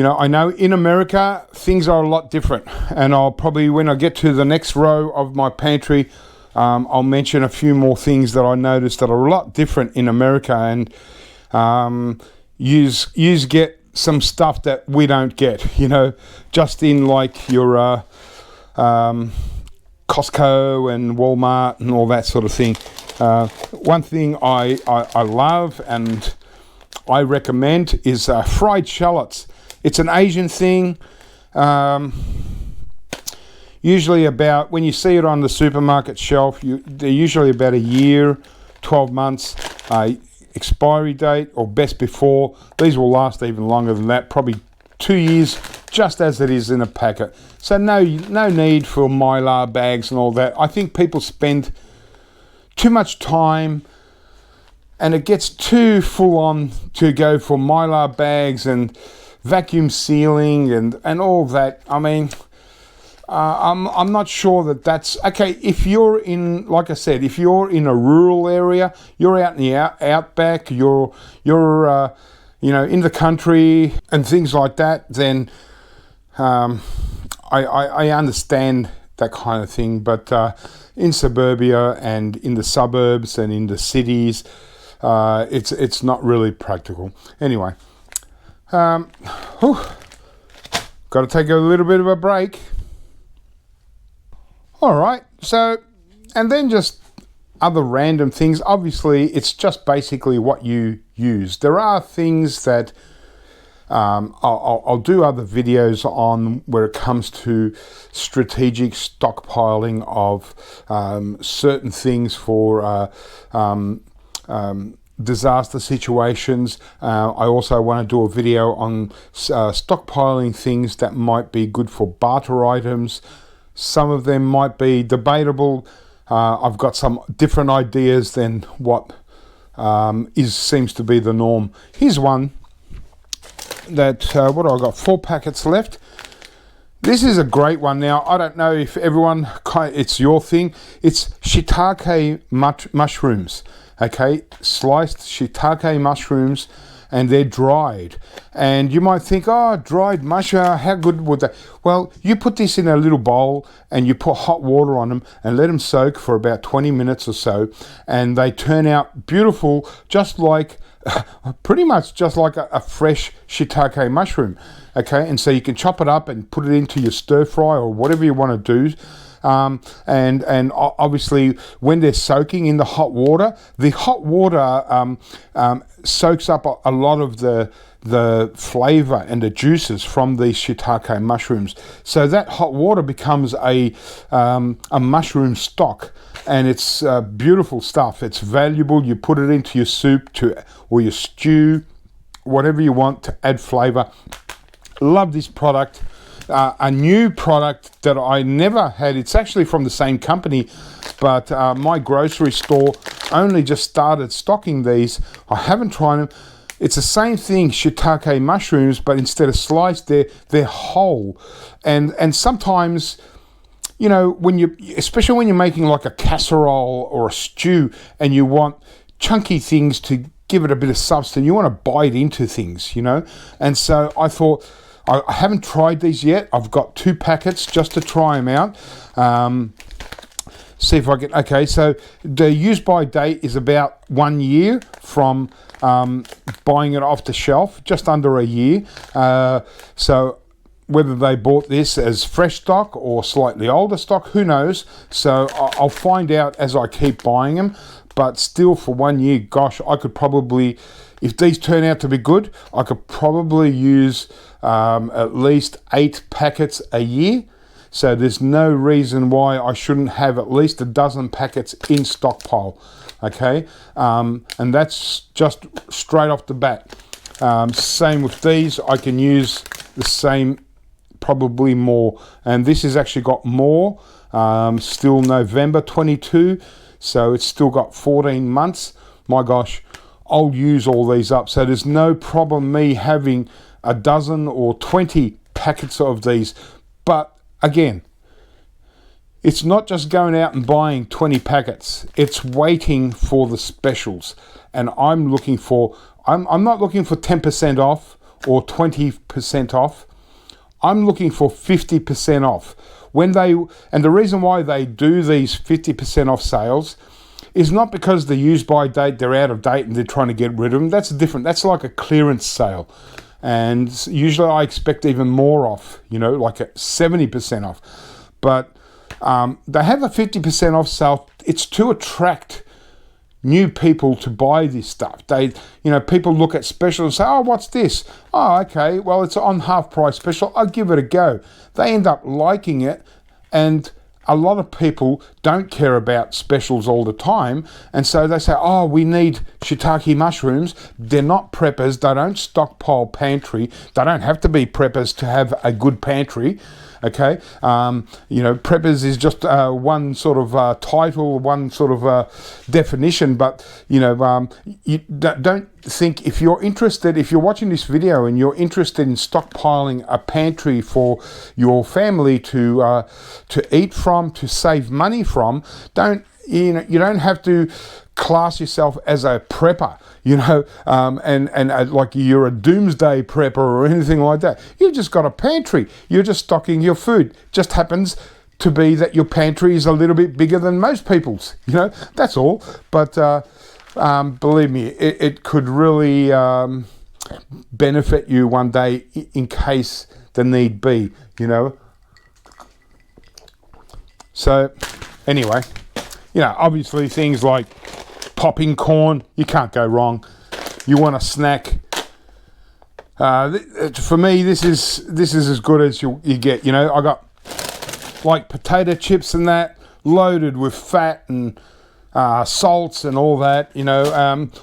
know, I know in America things are a lot different, and I'll probably, when I get to the next row of my pantry, I'll mention a few more things that I noticed that are a lot different in America, and yous get some stuff that we don't get, you know, just in like your Costco and Walmart and all that sort of thing. One thing I love and I recommend is fried shallots. It's an Asian thing. Usually about, when you see it on the supermarket shelf, they're usually about a year, 12 months expiry date, or best before. These will last even longer than that, probably 2 years, just as it is in a packet. So no need for Mylar bags and all that. I think people spend too much time, and it gets too full on to go for Mylar bags and vacuum sealing and all that. I mean, I'm not sure that that's okay. If you're in, like I said, if you're in a rural area, you're out in the outback, you're you know, in the country and things like that, then I understand that kind of thing. But in suburbia and in the suburbs and in the cities, it's not really practical. Anyway, got to take a little bit of a break. All right, so, and then just other random things. Obviously, it's just basically what you use. There are things that I'll do other videos on where it comes to strategic stockpiling of certain things for disaster situations. I also want to do a video on stockpiling things that might be good for barter items. Some of them might be debatable. I've got some different ideas than what seems to be the norm. Here's one that, what I got, 4 packets left. This is a great one. Now, I don't know if everyone, it's your thing. It's Shitake mushrooms, okay? Sliced Shitake mushrooms, and they're dried. And you might think, oh, dried mushroom, how good would that? Well, you put this in a little bowl and you put hot water on them and let them soak for about 20 minutes or so, and they turn out beautiful, just like, pretty much just like a fresh Shitake mushroom, okay? And so you can chop it up and put it into your stir fry or whatever you want to do. And obviously when they're soaking in the hot water soaks up a lot of the flavor and the juices from these Shitake mushrooms. So that hot water becomes a mushroom stock, and it's beautiful stuff. It's valuable. You put it into your soup or your stew, whatever you want to add flavor. Love this product. A new product that I never had. It's actually from the same company, but my grocery store only just started stocking these. I haven't tried them. It's the same thing, Shitake mushrooms, but instead of sliced, they're whole. And sometimes, you know, especially when you're making like a casserole or a stew, and you want chunky things to give it a bit of substance, you want to bite into things, you know. And so I thought, I haven't tried these yet. I've got 2 packets just to try them out. See if I can. Okay, so the use by date is about 1 year from buying it off the shelf, just under a year. So whether they bought this as fresh stock or slightly older stock, who knows? So I'll find out as I keep buying them. But still, for 1 year, gosh, I could probably, if these turn out to be good, I could probably use at least 8 packets a year. So there's no reason why I shouldn't have at least a dozen packets in stockpile, okay? And that's just straight off the bat. Same with these, I can use the same, probably more. And this has actually got more, still November 22, so it's still got 14 months. My gosh, I'll use all these up. So there's no problem me having a dozen or 20 packets of these. But again, it's not just going out and buying 20 packets. It's waiting for the specials. And I'm looking for, I'm not looking for 10% off or 20% off. I'm looking for 50% off. And the reason why they do these 50% off sales is not because the use by date, they're out of date and they're trying to get rid of them. That's different. That's like a clearance sale. And usually I expect even more off, you know, like a 70% off. But they have a 50% off sale. It's to attract new people to buy this stuff. People look at special and say, oh, what's this? Oh, okay, well, it's on half price special. I'll give it a go. They end up liking it, and a lot of people don't care about specials all the time, and so they say, oh, we need shiitake mushrooms. They're not preppers. They don't stockpile pantry. They don't have to be preppers to have a good pantry. Okay, preppers is just one sort of title, one sort of definition, but you don't think, if you're watching this video and you're interested in stockpiling a pantry for your family to eat from, to save money from, you don't have to class yourself as a prepper, and like you're a doomsday prepper or anything like that. You've just got a pantry. You're just stocking your food. Just happens to be that your pantry is a little bit bigger than most people's. That's all. But believe me, it could really benefit you one day in case the need be. So anyway, obviously things like popping corn, you can't go wrong. You want a snack. For me, this is as good as you get. I got like potato chips and that, loaded with fat and salts and all that.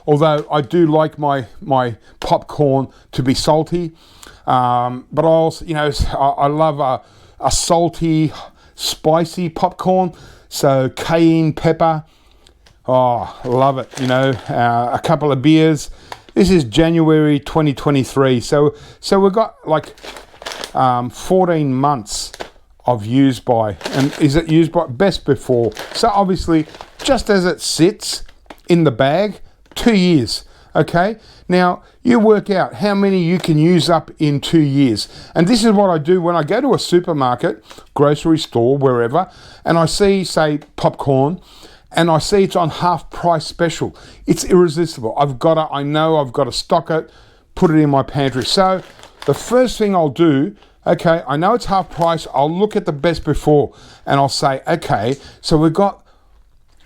Although I do like my popcorn to be salty, but I also, I love a salty, spicy popcorn. So cayenne pepper. Oh, I love it. A couple of beers. This is January 2023. So we've got like 14 months of use by. And is it used by? Best before. So obviously, just as it sits in the bag, 2 years. Okay? Now, you work out how many you can use up in 2 years. And this is what I do when I go to a supermarket, grocery store, wherever, and I see, say, popcorn, and I see it's on half price special. It's irresistible. I know I've got to stock it, put it in my pantry. So the first thing I'll do, okay, I know it's half price, I'll look at the best before and I'll say, okay, so we've got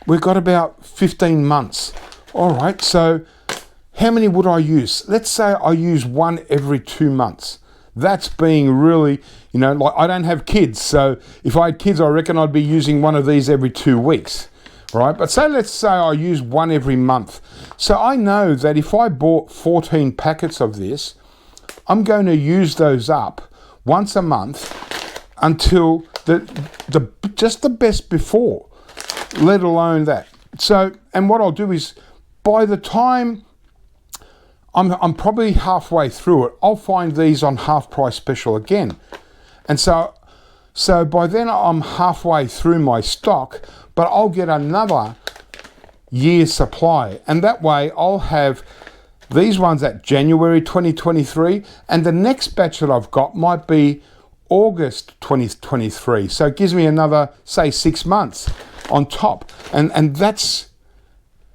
about 15 months. All right, so how many would I use? Let's say I use one every 2 months. That's being really, like I don't have kids. So if I had kids, I reckon I'd be using one of these every 2 weeks. Right, but let's say I use one every month. So I know that if I bought 14 packets of this, I'm going to use those up once a month until just the best before, let alone that. So, and what I'll do is, by the time I'm probably halfway through it, I'll find these on half price special again. And so by then I'm halfway through my stock, but I'll get another year's supply. And that way I'll have These ones at January 2023, and the next batch that I've got might be August 2023. So it gives me another, say, 6 months on top. And that's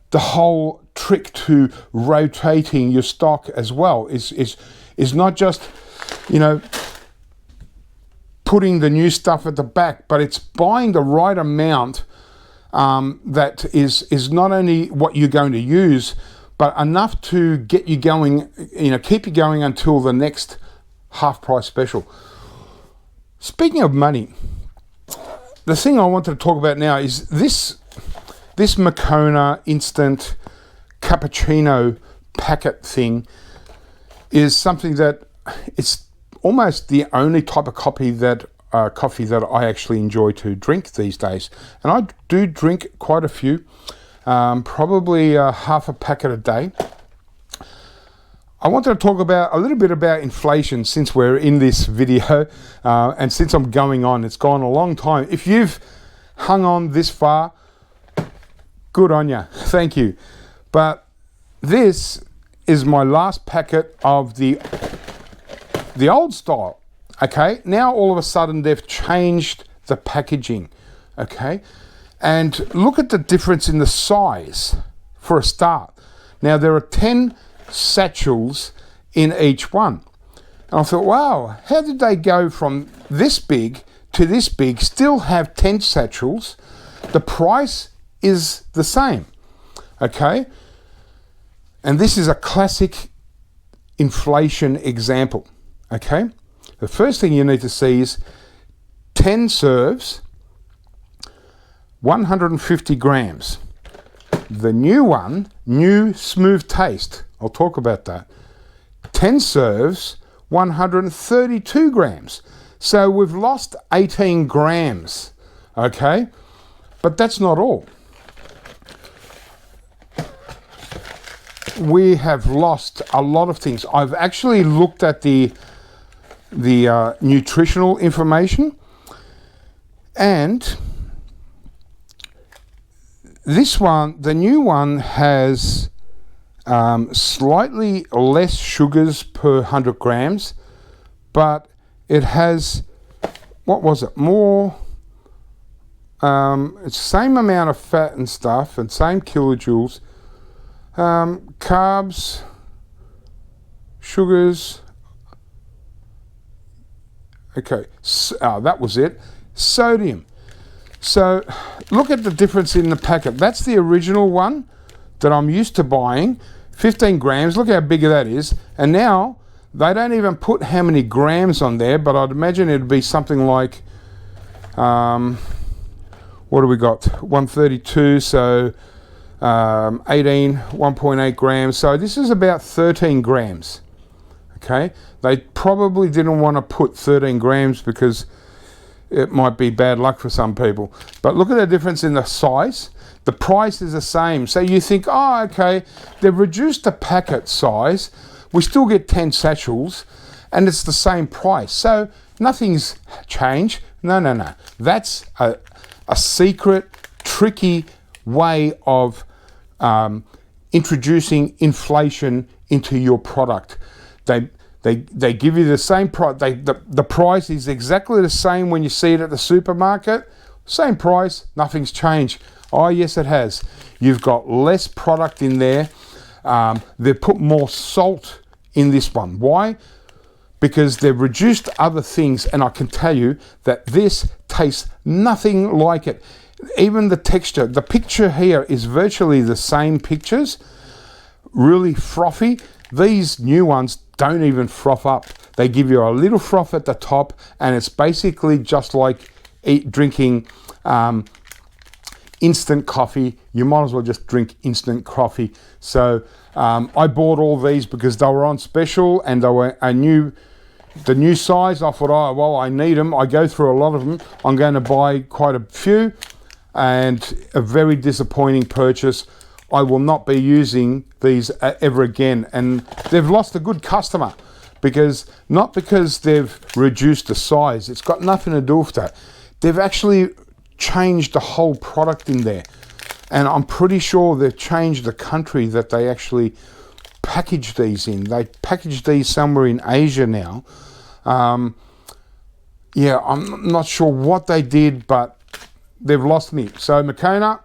the whole trick to rotating your stock as well, is not just, you know, putting the new stuff at the back, but it's buying the right amount that is not only what you're going to use, but enough to get you going, you know, keep you going until the next half price special. Speaking of money, the thing I wanted to talk about now is this Moccona instant cappuccino packet thing is something that it's almost the only type of coffee that I actually enjoy to drink these days. And I do drink quite a few, probably half a packet a day. I wanted to talk about a little bit about inflation since we're in this video, and since I'm going on, it's gone a long time. If you've hung on this far, good on you, thank you. But this is my last packet of the old style. Okay, now all of a sudden they've changed the packaging. Okay, and look at the difference in the size for a start. Now there are 10 satchels in each one. And I thought, wow, how did they go from this big to this big, still have 10 satchels? The price is the same. Okay, and this is a classic inflation example. Okay, the first thing you need to see is 10 serves, 150 grams. The new one, new smooth taste, I'll talk about that. 10 serves, 132 grams. So we've lost 18 grams, okay? But that's not all. We have lost a lot of things. I've actually looked at the nutritional information, and this one, the new one, has slightly less sugars per 100 grams, but it has, what was it, more, it's the same amount of fat and stuff and same kilojoules, carbs, sugars. Okay, that was it. Sodium. So look at the difference in the packet. That's the original one that I'm used to buying. 15 grams, look how big that is. And now they don't even put how many grams on there, but I'd imagine it'd be something like, what do we got? 132, so 1.8 grams. So this is about 13 grams. Okay, they probably didn't want to put 13 grams because it might be bad luck for some people. But look at the difference in the size. The price is the same. So you think, oh, okay, they've reduced the packet size. We still get 10 satchels and it's the same price. So nothing's changed. No. That's a secret, tricky way of introducing inflation into your product. They give you the same price. The price is exactly the same when you see it at the supermarket. Same price, nothing's changed. Oh yes, it has. You've got less product in there. They've put more salt in this one. Why? Because they've reduced other things, and I can tell you that this tastes nothing like it. Even the texture, the picture here is virtually the same pictures. Really frothy. These new ones don't even froth up. They give you a little froth at the top, and it's basically just like drinking instant coffee. You might as well just drink instant coffee. So I bought all these because they were on special and they were the new size. I thought, oh, well, I need them. I go through a lot of them. I'm going to buy quite a few, and a very disappointing purchase. I will not be using these ever again. And they've lost a good customer not because they've reduced the size. It's got nothing to do with that. They've actually changed the whole product in there. And I'm pretty sure they've changed the country that they actually package these in. They package these somewhere in Asia now. Yeah, I'm not sure what they did, but they've lost me. So Makona,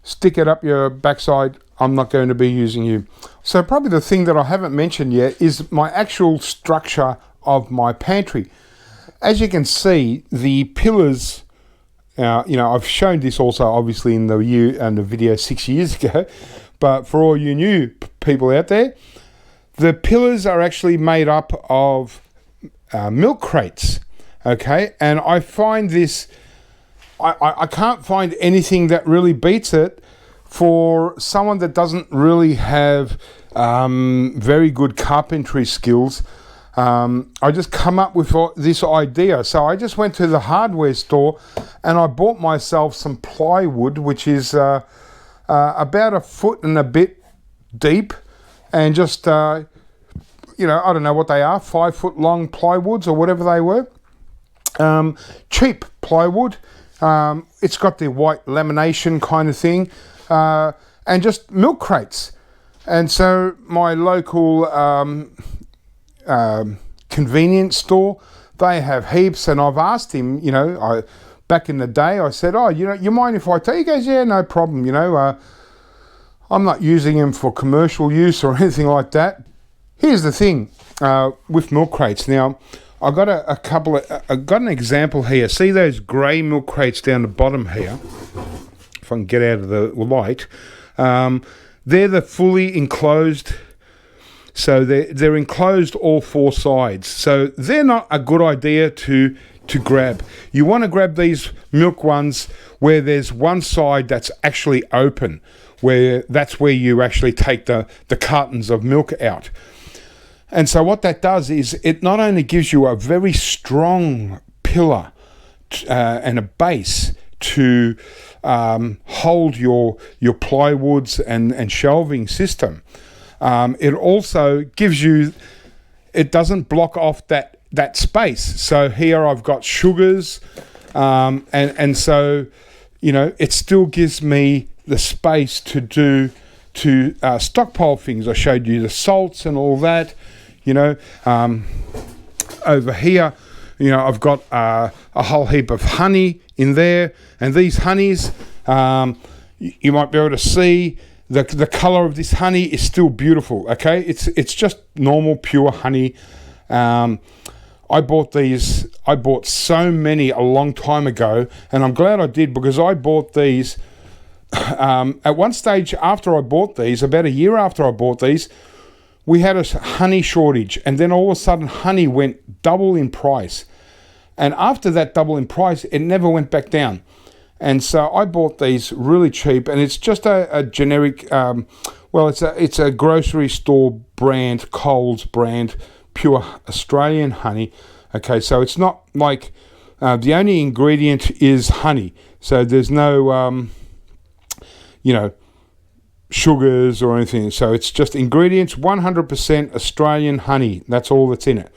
stick it up your backside. I'm not going to be using you. So probably the thing that I haven't mentioned yet is my actual structure of my pantry. As you can see, the pillars, I've shown this also obviously in the video 6 years ago, but for all you new people out there, the pillars are actually made up of milk crates, okay? And I find this, I can't find anything that really beats it for someone that doesn't really have very good carpentry skills. I just come up with this idea. So I just went to the hardware store and I bought myself some plywood, which is about a foot and a bit deep, and just, I don't know what they are, 5 foot long plywoods or whatever they were. Cheap plywood. It's got the white lamination kind of thing, and just milk crates. And so my local convenience store, they have heaps, and I've asked him, back in the day, I said, you mind if I take? He goes, yeah, no problem, I'm not using them for commercial use or anything like that. Here's the thing with milk crates. Now, I got I've got an example here. See those grey milk crates down the bottom here? If I can get out of the light. They're the fully enclosed. So they're enclosed all four sides. So they're not a good idea to grab. You want to grab these milk ones where there's one side that's actually open, that's where you actually take the cartons of milk out. And so what that does is it not only gives you a very strong pillar and a base to hold your plywoods and shelving system, it also gives you, it doesn't block off that space. So here I've got sugars, and so, it still gives me the space to stockpile things. I showed you the salts and all that, over here, I've got a whole heap of honey in there, and these honeys, you might be able to see the color of this honey is still beautiful. Okay, it's just normal pure honey. I bought so many a long time ago, and I'm glad I did, because I bought these at one stage after I bought these, about a year after I bought these, we had a honey shortage, and then all of a sudden honey went double in price. And after that double in price, it never went back down. And so I bought these really cheap, and it's just a generic, it's a grocery store brand, Coles brand, pure Australian honey. Okay, so it's not like, the only ingredient is honey. So there's no, sugars or anything. So it's just ingredients, 100% Australian honey. That's all that's in it.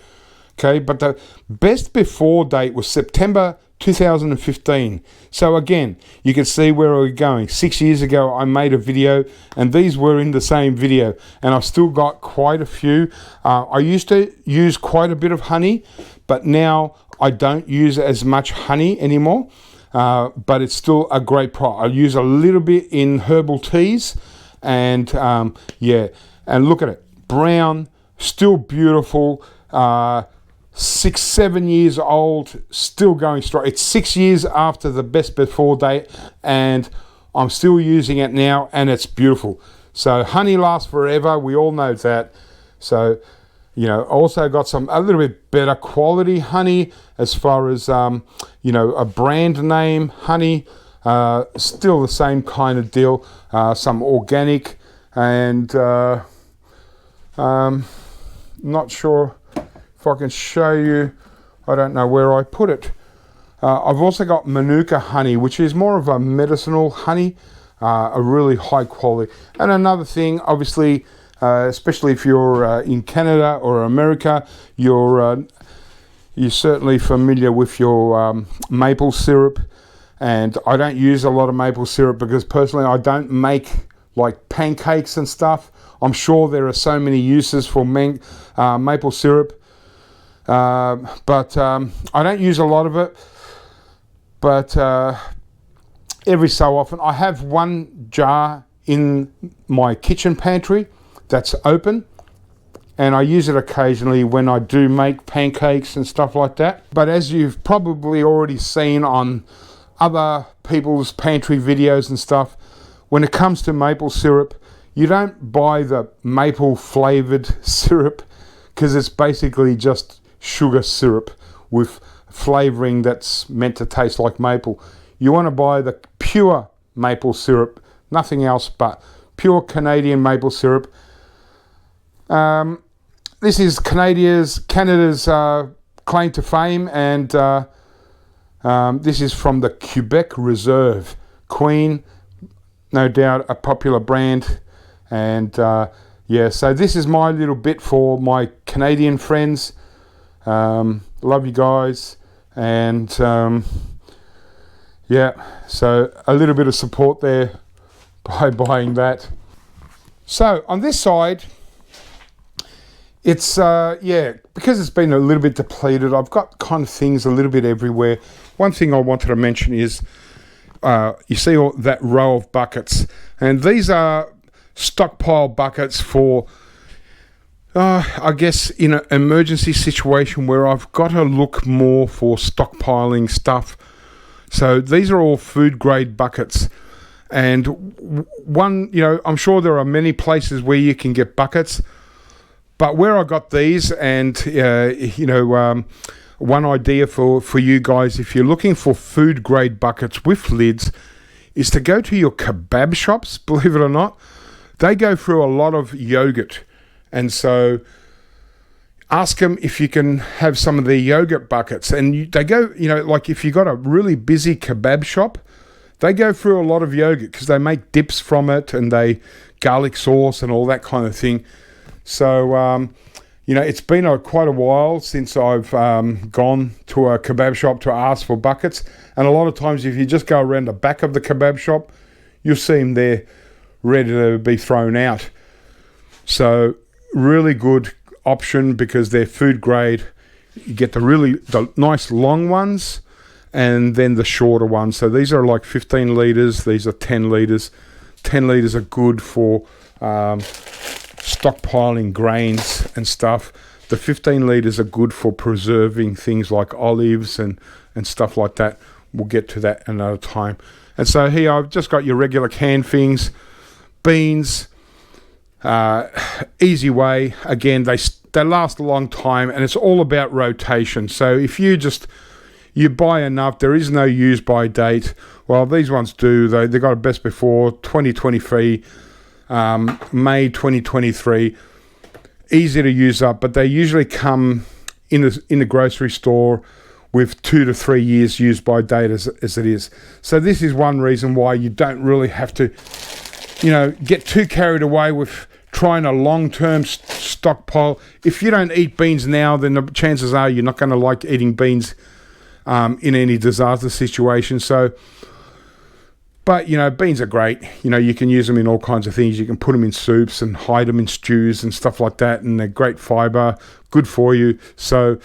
Okay, but the best before date was September 2015. So again, you can see where we're going. 6 years ago, I made a video, and these were in the same video, and I've still got quite a few. I used to use quite a bit of honey, but now I don't use as much honey anymore. But it's still a great product. I use a little bit in herbal teas, and and look at it, brown, still beautiful. 6-7 years old, still going strong. It's 6 years after the best before date, and I'm still using it now, and it's beautiful. So honey lasts forever, we all know that. So also got a little bit better quality honey as far as a brand name honey, still the same kind of deal, some organic, and not sure if I can show you. I don't know where I put it. I've also got Manuka honey, which is more of a medicinal honey, a really high quality. And another thing, obviously, especially if you're in Canada or America, you're certainly familiar with your maple syrup. And I don't use a lot of maple syrup because personally I don't make like pancakes and stuff. I'm sure there are so many uses for maple syrup, but I don't use a lot of it. But every so often, I have one jar in my kitchen pantry that's open, and I use it occasionally when I do make pancakes and stuff like that. But as you've probably already seen on other people's pantry videos and stuff, when it comes to maple syrup, you don't buy the maple flavored syrup, because it's basically just sugar syrup with flavoring that's meant to taste like maple. You want to buy the pure maple syrup, nothing else but pure Canadian maple syrup. This is Canada's claim to fame, and this is from the Quebec Reserve. Queen, no doubt a popular brand. And yeah, so this is my little bit for my Canadian friends. Love you guys. And yeah, so a little bit of support there by buying that. So on this side, it's yeah, because it's been a little bit depleted, I've got kind of things a little bit everywhere. One thing I wanted to mention is you see all that row of buckets, and these are stockpile buckets for I guess in an emergency situation where I've got to look more for stockpiling stuff. So these are all food grade buckets, and one, you know, I'm sure there are many places where you can get buckets, but where I got these, and you know, one idea for you guys if you're looking for food grade buckets with lids is to go to your kebab shops. Believe it or not, they go through a lot of yogurt, and so ask them if you can have some of their yogurt buckets. And they go, you know, like if you got a really busy kebab shop, they go through a lot of yogurt because they make dips from it, and they garlic sauce and all that kind of thing. So you know, it's been quite a while since I've gone to a kebab shop to ask for buckets, and a lot of times if you just go around the back of the kebab shop, you'll see them there ready to be thrown out. So really good option because they're food grade. You get the nice long ones and then the shorter ones. So these are like 15 litres, these are 10 litres. 10 litres are good for stockpiling grains and stuff. The 15 litres are good for preserving things like olives and stuff like that. We'll get to that another time. And so here I've just got your regular canned things. Beans, easy way. Again, they last a long time, and it's all about rotation. So if you buy enough, there is no use by date. Well, these ones do. They got a best before 2023, May 2023. Easy to use up, but they usually come in the grocery store with 2 to 3 years use by date as it is. So this is one reason why you don't really have to, you know, get too carried away with trying a long-term stockpile. If you don't eat beans now, then the chances are you're not going to like eating beans in any disaster situation. So, but, you know, beans are great. You know, you can use them in all kinds of things. You can put them in soups and hide them in stews and stuff like that, and they're great fiber, good for you. So,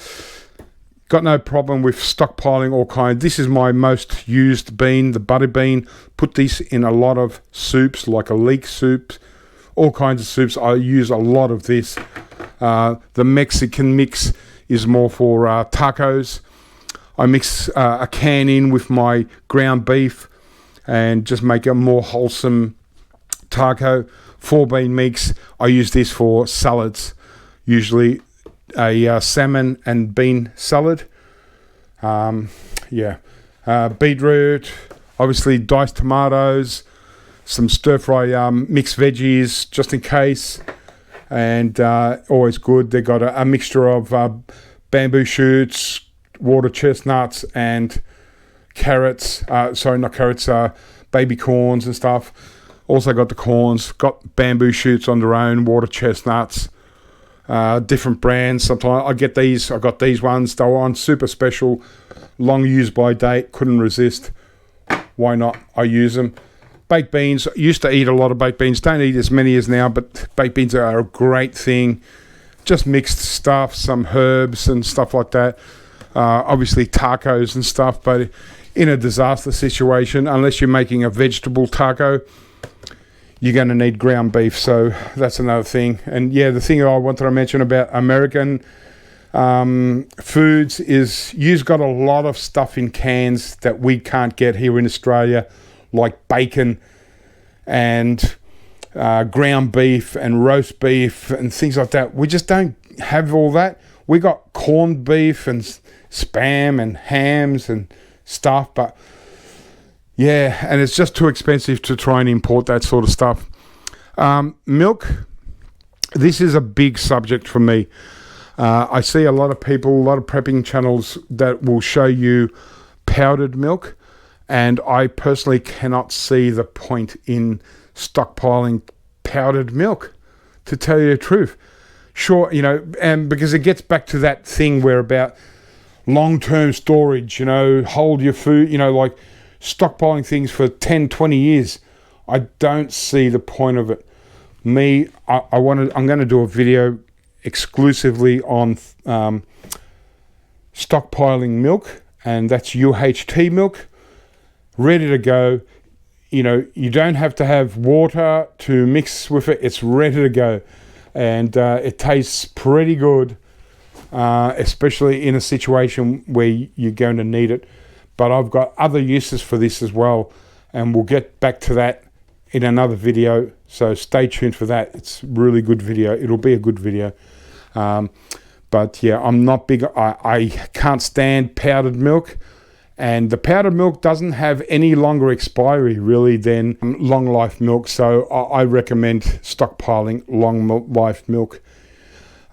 got no problem with stockpiling all kinds. This is my most used bean, the butter bean. Put these in a lot of soups, like a leek soup, all kinds of soups. I use a lot of this. The Mexican mix is more for tacos. I mix a can in with my ground beef and just make a more wholesome taco. 4-bean mix, I use this for salads, usually a salmon and bean salad. Yeah, beetroot, obviously diced tomatoes, some stir-fry mixed veggies just in case, and always good. They got a mixture of bamboo shoots, water chestnuts, and carrots. Sorry, not carrots, baby corns and stuff. Also got the corns, got bamboo shoots on their own, water chestnuts, different brands. Sometimes I got these ones. They were on super special, long use by date, couldn't resist. Why not? I use them. Baked beans, used to eat a lot of baked beans, don't eat as many as now, but baked beans are a great thing. Just mixed stuff, some herbs and stuff like that. Obviously tacos and stuff, but in a disaster situation, unless you're making a vegetable taco, you're going to need ground beef. So that's another thing. And yeah, the thing I wanted to mention about American foods is you've got a lot of stuff in cans that we can't get here in Australia, like bacon and ground beef and roast beef and things like that. We just don't have all that. We got corned beef and spam and hams and stuff, but yeah, and it's just too expensive to try and import that sort of stuff. Milk, this is a big subject for me. I see a lot of people, a lot of prepping channels that will show you powdered milk, and I personally cannot see the point in stockpiling powdered milk, to tell you the truth. Sure, you know, and because it gets back to that thing where about long-term storage, you know, hold your food, you know, like stockpiling things for 10, 20 years. I don't see the point of it. I'm going to do a video exclusively on stockpiling milk, and that's UHT milk, ready to go. You know, you don't have to have water to mix with it. It's ready to go, and it tastes pretty good, especially in a situation where you're going to need it. But I've got other uses for this as well, and we'll get back to that in another video, so stay tuned for that. It's a really good video. It'll be a good video. But yeah, I'm not big. I can't stand powdered milk, and the powdered milk doesn't have any longer expiry really than long life milk. So I recommend stockpiling long life milk.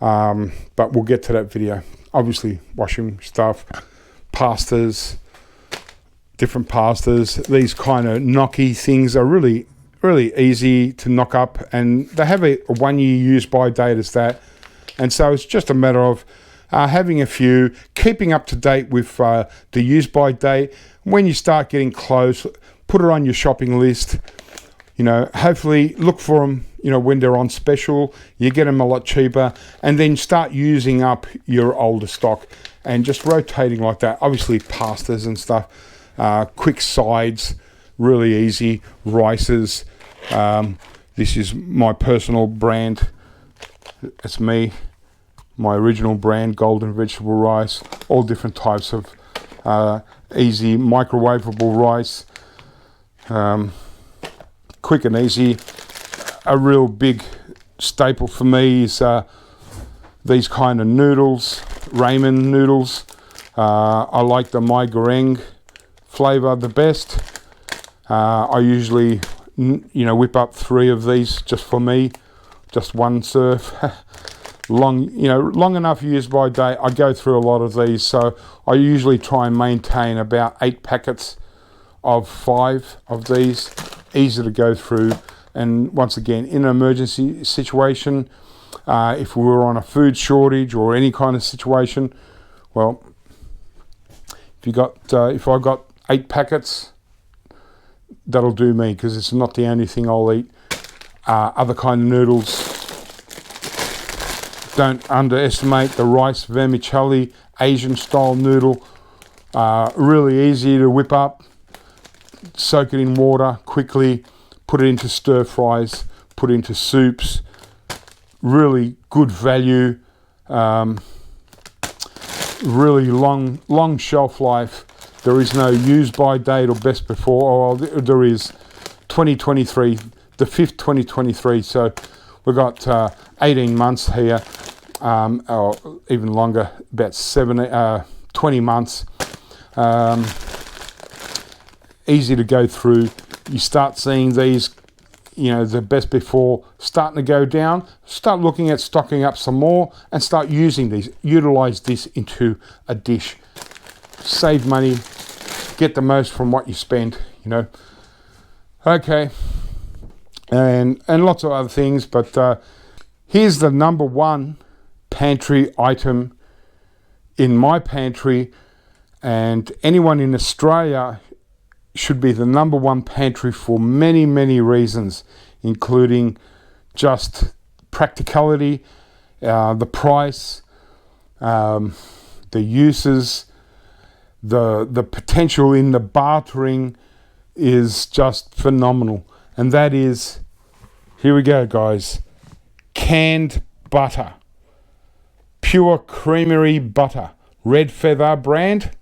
But we'll get to that video. Obviously, washing stuff, pastas, different pastas. These kind of knocky things are really easy to knock up, and they have a 1 year use by date as that. And so it's just a matter of having a few, keeping up to date with the use by date. When you start getting close, put it on your shopping list. You know, hopefully look for them, you know, when they're on special. You get them a lot cheaper, and then start using up your older stock and just rotating like that. Obviously pastas and stuff, quick sides, really easy. Rices, this is my personal brand. It's me, my original brand, golden vegetable rice. All different types of easy microwavable rice, quick and easy. A real big staple for me is these kind of noodles, ramen noodles. I like the my goreng flavor the best. I usually, you know, whip up 3 of these just for me, just one serve. Long enough use by day. I go through a lot of these, so I usually try and maintain about 8 packets of 5 of these, easy to go through. And once again, in an emergency situation, if we were on a food shortage or any kind of situation, well, if I got 8 packets, that'll do me, because it's not the only thing I'll eat. Other kind of noodles. Don't underestimate the rice vermicelli Asian style noodle. Really easy to whip up. Soak it in water quickly. Put it into stir fries. Put it into soups. Really good value. Really long shelf life. There is no use by date or best before. Oh, there is 2023, the 5th 2023. So we've got 18 months here, or even longer, about 20 months. Easy to go through. You start seeing these, you know, the best before starting to go down. Start looking at stocking up some more and start using these. Utilize this into a dish. Save money, get the most from what you spend, you know. Okay, and lots of other things, but here's the number 1 pantry item in my pantry, and anyone in Australia should be the number one pantry for many, many reasons, including just practicality, the price, the uses, the potential in the bartering is just phenomenal. And that is, here we go guys, canned butter, pure creamery butter, Red Feather brand.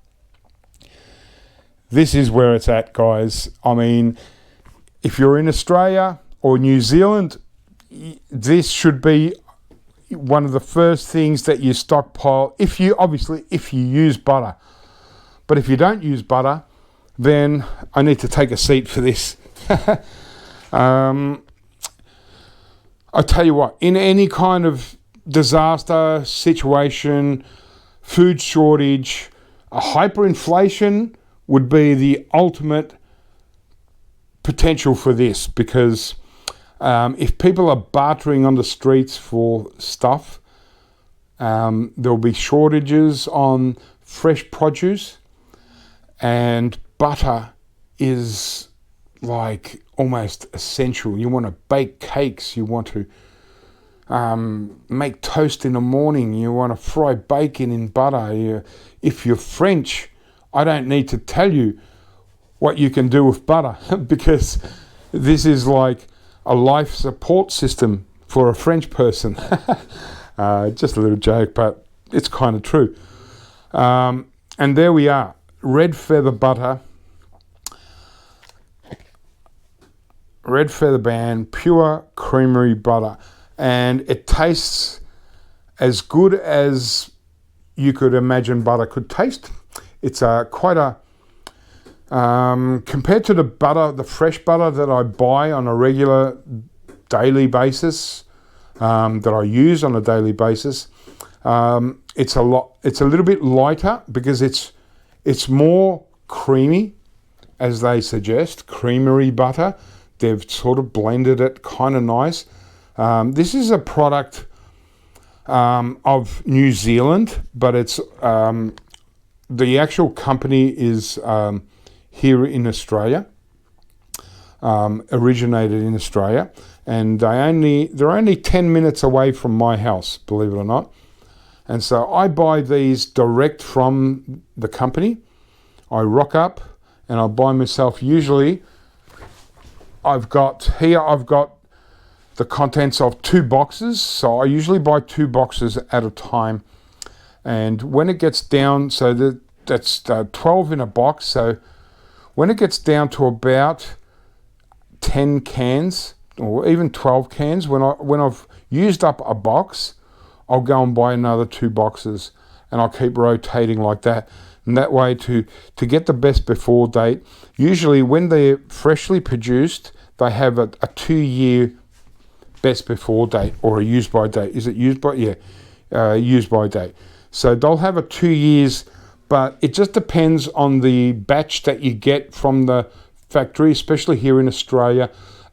This is where it's at, guys. I mean, if you're in Australia or New Zealand, this should be one of the first things that you stockpile, if you use butter. But if you don't use butter, then I need to take a seat for this. I tell you what, in any kind of disaster situation, food shortage, a hyperinflation would be the ultimate potential for this, because if people are bartering on the streets for stuff, there'll be shortages on fresh produce, and butter is like almost essential. You want to bake cakes, you want to make toast in the morning, you want to fry bacon in butter. If you're French, I don't need to tell you what you can do with butter because this is like a life support system for a French person. Just a little joke, but it's kind of true. And there we are, Red Feather butter, Red Feather brand, pure creamery butter, and it tastes as good as you could imagine butter could taste. It's quite a compared to the butter, the fresh butter that I buy on a regular daily basis, that I use on a daily basis. It's a little bit lighter because it's more creamy, as they suggest, creamery butter. They've sort of blended it kind of nice. This is a product of New Zealand, but it's the actual company is here in Australia, originated in Australia, and they're only 10 minutes away from my house, believe it or not. And so I buy these direct from the company. I rock up and I buy myself, usually I've got the contents of 2 boxes, so I usually buy 2 boxes at a time. And when it gets down, so that's 12 in a box, so when it gets down to about 10 cans or even 12 cans, when I've used up a box, I'll go and buy another 2 boxes, and I'll keep rotating like that. And that way to get the best before date. Usually when they're freshly produced, they have a 2-year best before date or a use by date. Is it used by? Yeah, use by date. So they'll have a 2 years, but it just depends on the batch that you get from the factory, especially here in Australia.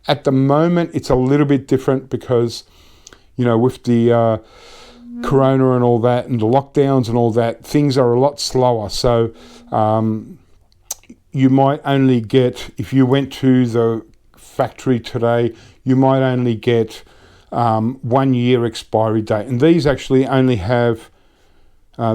At the moment, it's a little bit different because, with the corona and all that and the lockdowns and all that, things are a lot slower. So you might only get, if you went to the factory today, you might only get 1 year expiry date. And these actually only have,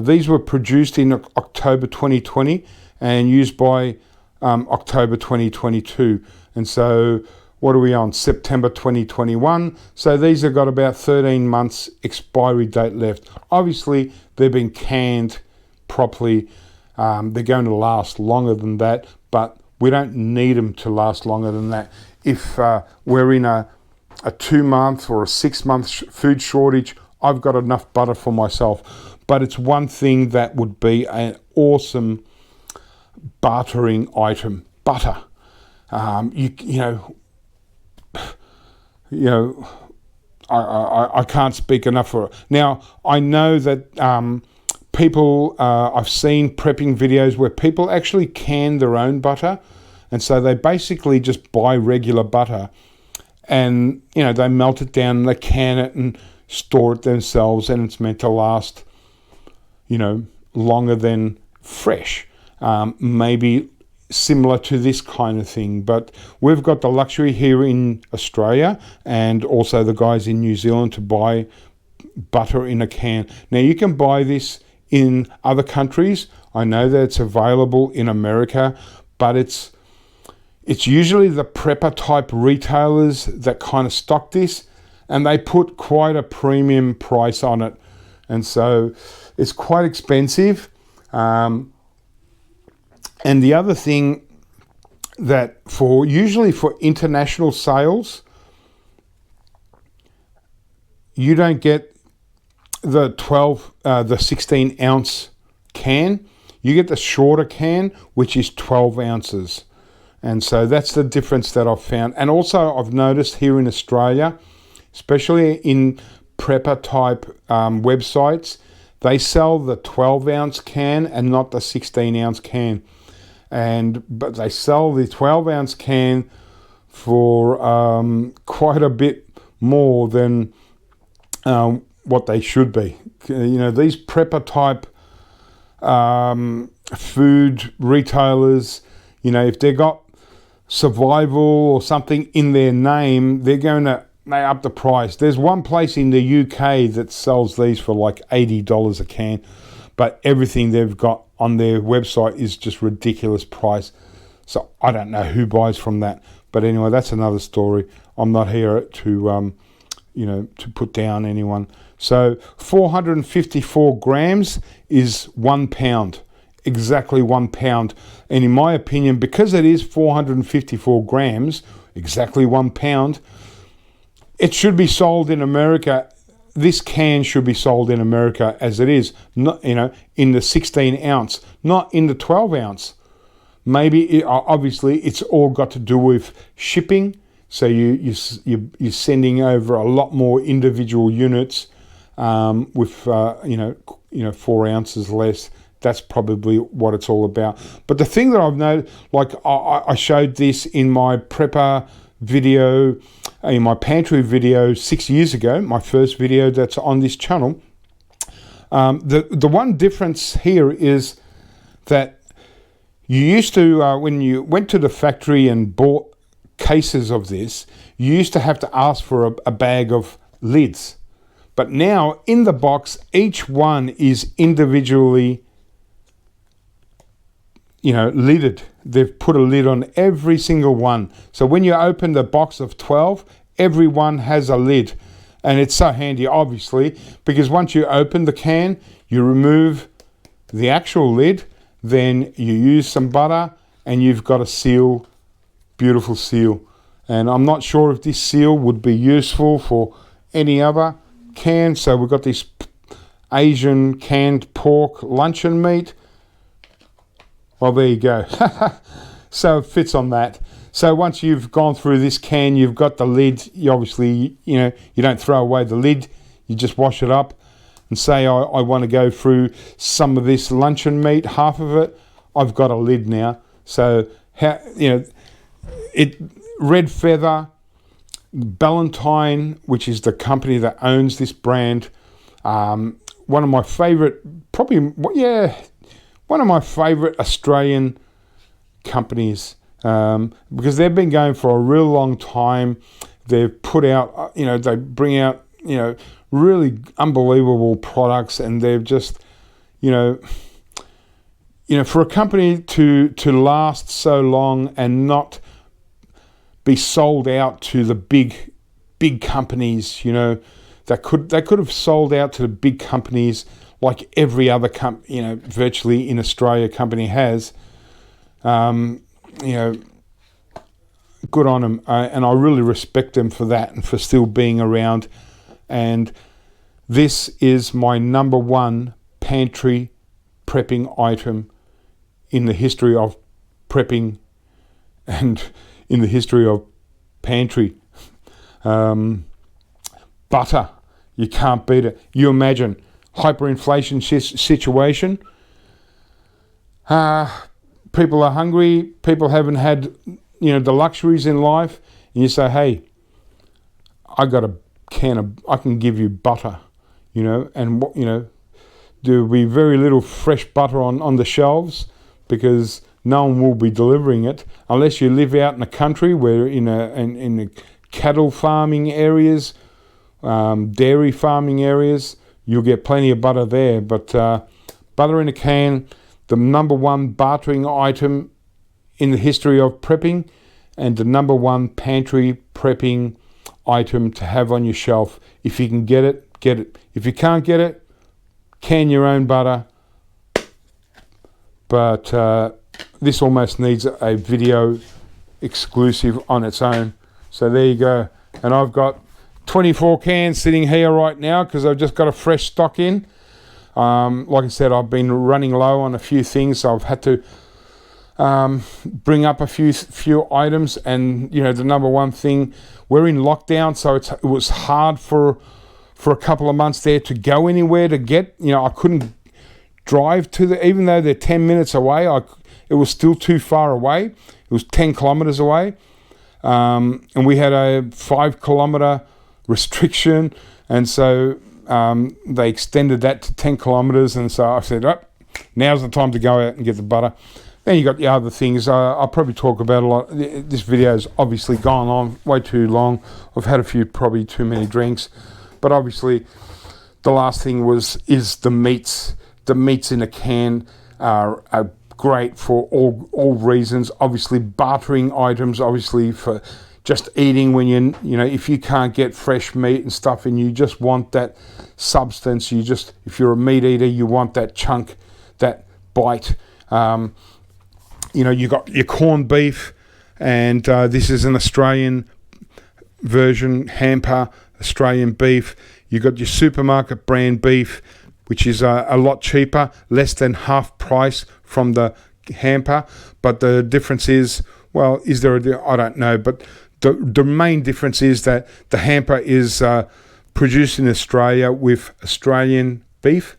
these were produced in October 2020 and used by October 2022. And so what are we on? September 2021. So these have got about 13 months expiry date left. Obviously, they've been canned properly. They're going to last longer than that, but we don't need them to last longer than that. If we're in a 2-month or a 6-month food shortage, I've got enough butter for myself. But it's one thing that would be an awesome bartering item, butter. I can't speak enough for it. Now, I know that people, I've seen prepping videos where people actually can their own butter, and so they basically just buy regular butter and, they melt it down and they can it and store it themselves, and it's meant to last, longer than fresh. Maybe similar to this kind of thing. But we've got the luxury here in Australia, and also the guys in New Zealand, to buy butter in a can. Now you can buy this in other countries. I know that it's available in America, but it's usually the prepper type retailers that kind of stock this, and they put quite a premium price on it, and so it's quite expensive. And the other thing, that usually for international sales, you don't get the 16 ounce can. You get the shorter can, which is 12 ounces. And so that's the difference that I've found. And also I've noticed here in Australia, especially in prepper type websites, they sell the 12 ounce can and not the 16 ounce can. But they sell the 12 ounce can for quite a bit more than what they should be. These prepper type food retailers, if they've got survival or something in their name, they up the price. There's one place in the UK that sells these for like $80 a can, but everything they've got on their website is just ridiculous price. So I don't know who buys from that. But anyway, that's another story. I'm not here to put down anyone. So 454 grams is 1 pound, exactly 1 pound. And in my opinion, because it is 454 grams, exactly 1 pound, it should be sold in America. This can should be sold in America as it is, not, in the 16 ounce, not in the 12 ounce. Maybe, obviously, it's all got to do with shipping. So you're sending over a lot more individual units with 4 ounces less. That's probably what it's all about. But the thing that I've noticed, like I showed this in my prepper video, in my pantry video 6 years ago, my first video that's on this channel. The one difference here is that you used to, when you went to the factory and bought cases of this, you used to have to ask for a bag of lids. But now in the box, each one is individually lidded. They've put a lid on every single one. So when you open the box of 12, every one has a lid. And it's so handy, obviously, because once you open the can, you remove the actual lid, then you use some butter, and you've got a seal, beautiful seal. And I'm not sure if this seal would be useful for any other can. So we've got this Asian canned pork luncheon meat. Well, there you go. So it fits on that. So once you've gone through this can, you've got the lid. You obviously, you don't throw away the lid. You just wash it up and say, I want to go through some of this luncheon meat, half of it. I've got a lid now. So, Red Feather, Ballantine, which is the company that owns this brand, one of my favorite, one of my favorite Australian companies, because they've been going for a real long time. They've put out, they bring out, really unbelievable products, and they've just, for a company to last so long and not be sold out to the big companies, they could have sold out to the big companies like every other virtually in Australia company has. Good on them, and I really respect them for that and for still being around. And this is my number one pantry prepping item in the history of prepping and in the history of pantry. Butter, you can't beat it. You imagine hyperinflation situation. People are hungry. People haven't had, the luxuries in life. And you say, hey, I got a can of, I can give you butter, and there'll be very little fresh butter on the shelves because no one will be delivering it unless you live out in the country, where in the cattle farming areas, dairy farming areas, you'll get plenty of butter there. But butter in a can, the number one bartering item in the history of prepping, and the number one pantry prepping item to have on your shelf. If you can get it, get it. If you can't get it, can your own butter. But this almost needs a video exclusive on its own. So there you go. And I've got 24 cans sitting here right now because I've just got a fresh stock in. Like I said, I've been running low on a few things, so I've had to bring up a few items. And you know, the number one thing, we're in lockdown, so it was hard for a couple of months there to go anywhere to get. You know, I couldn't drive to even though they're 10 minutes away. It was still too far away. It was 10 kilometers away, and we had a 5 kilometer restriction, and so they extended that to 10 kilometers. And so I said, oh, now's the time to go out and get the butter. Then you got the other things. I'll probably talk about a lot. This video's obviously gone on way too long. I've had a few probably too many drinks, but obviously the last thing is the meats. The meats in a can are great for all reasons. Obviously bartering items, obviously for just eating when you know, if you can't get fresh meat and stuff and you just want that substance, if you're a meat eater, you want that chunk, that bite. You know, you got your corned beef, and this is an Australian version hamper, Australian beef. You got your supermarket brand beef, which is a lot cheaper, less than half price from the hamper. But the difference is, well, I don't know, but the main difference is that the hamper is produced in Australia with Australian beef,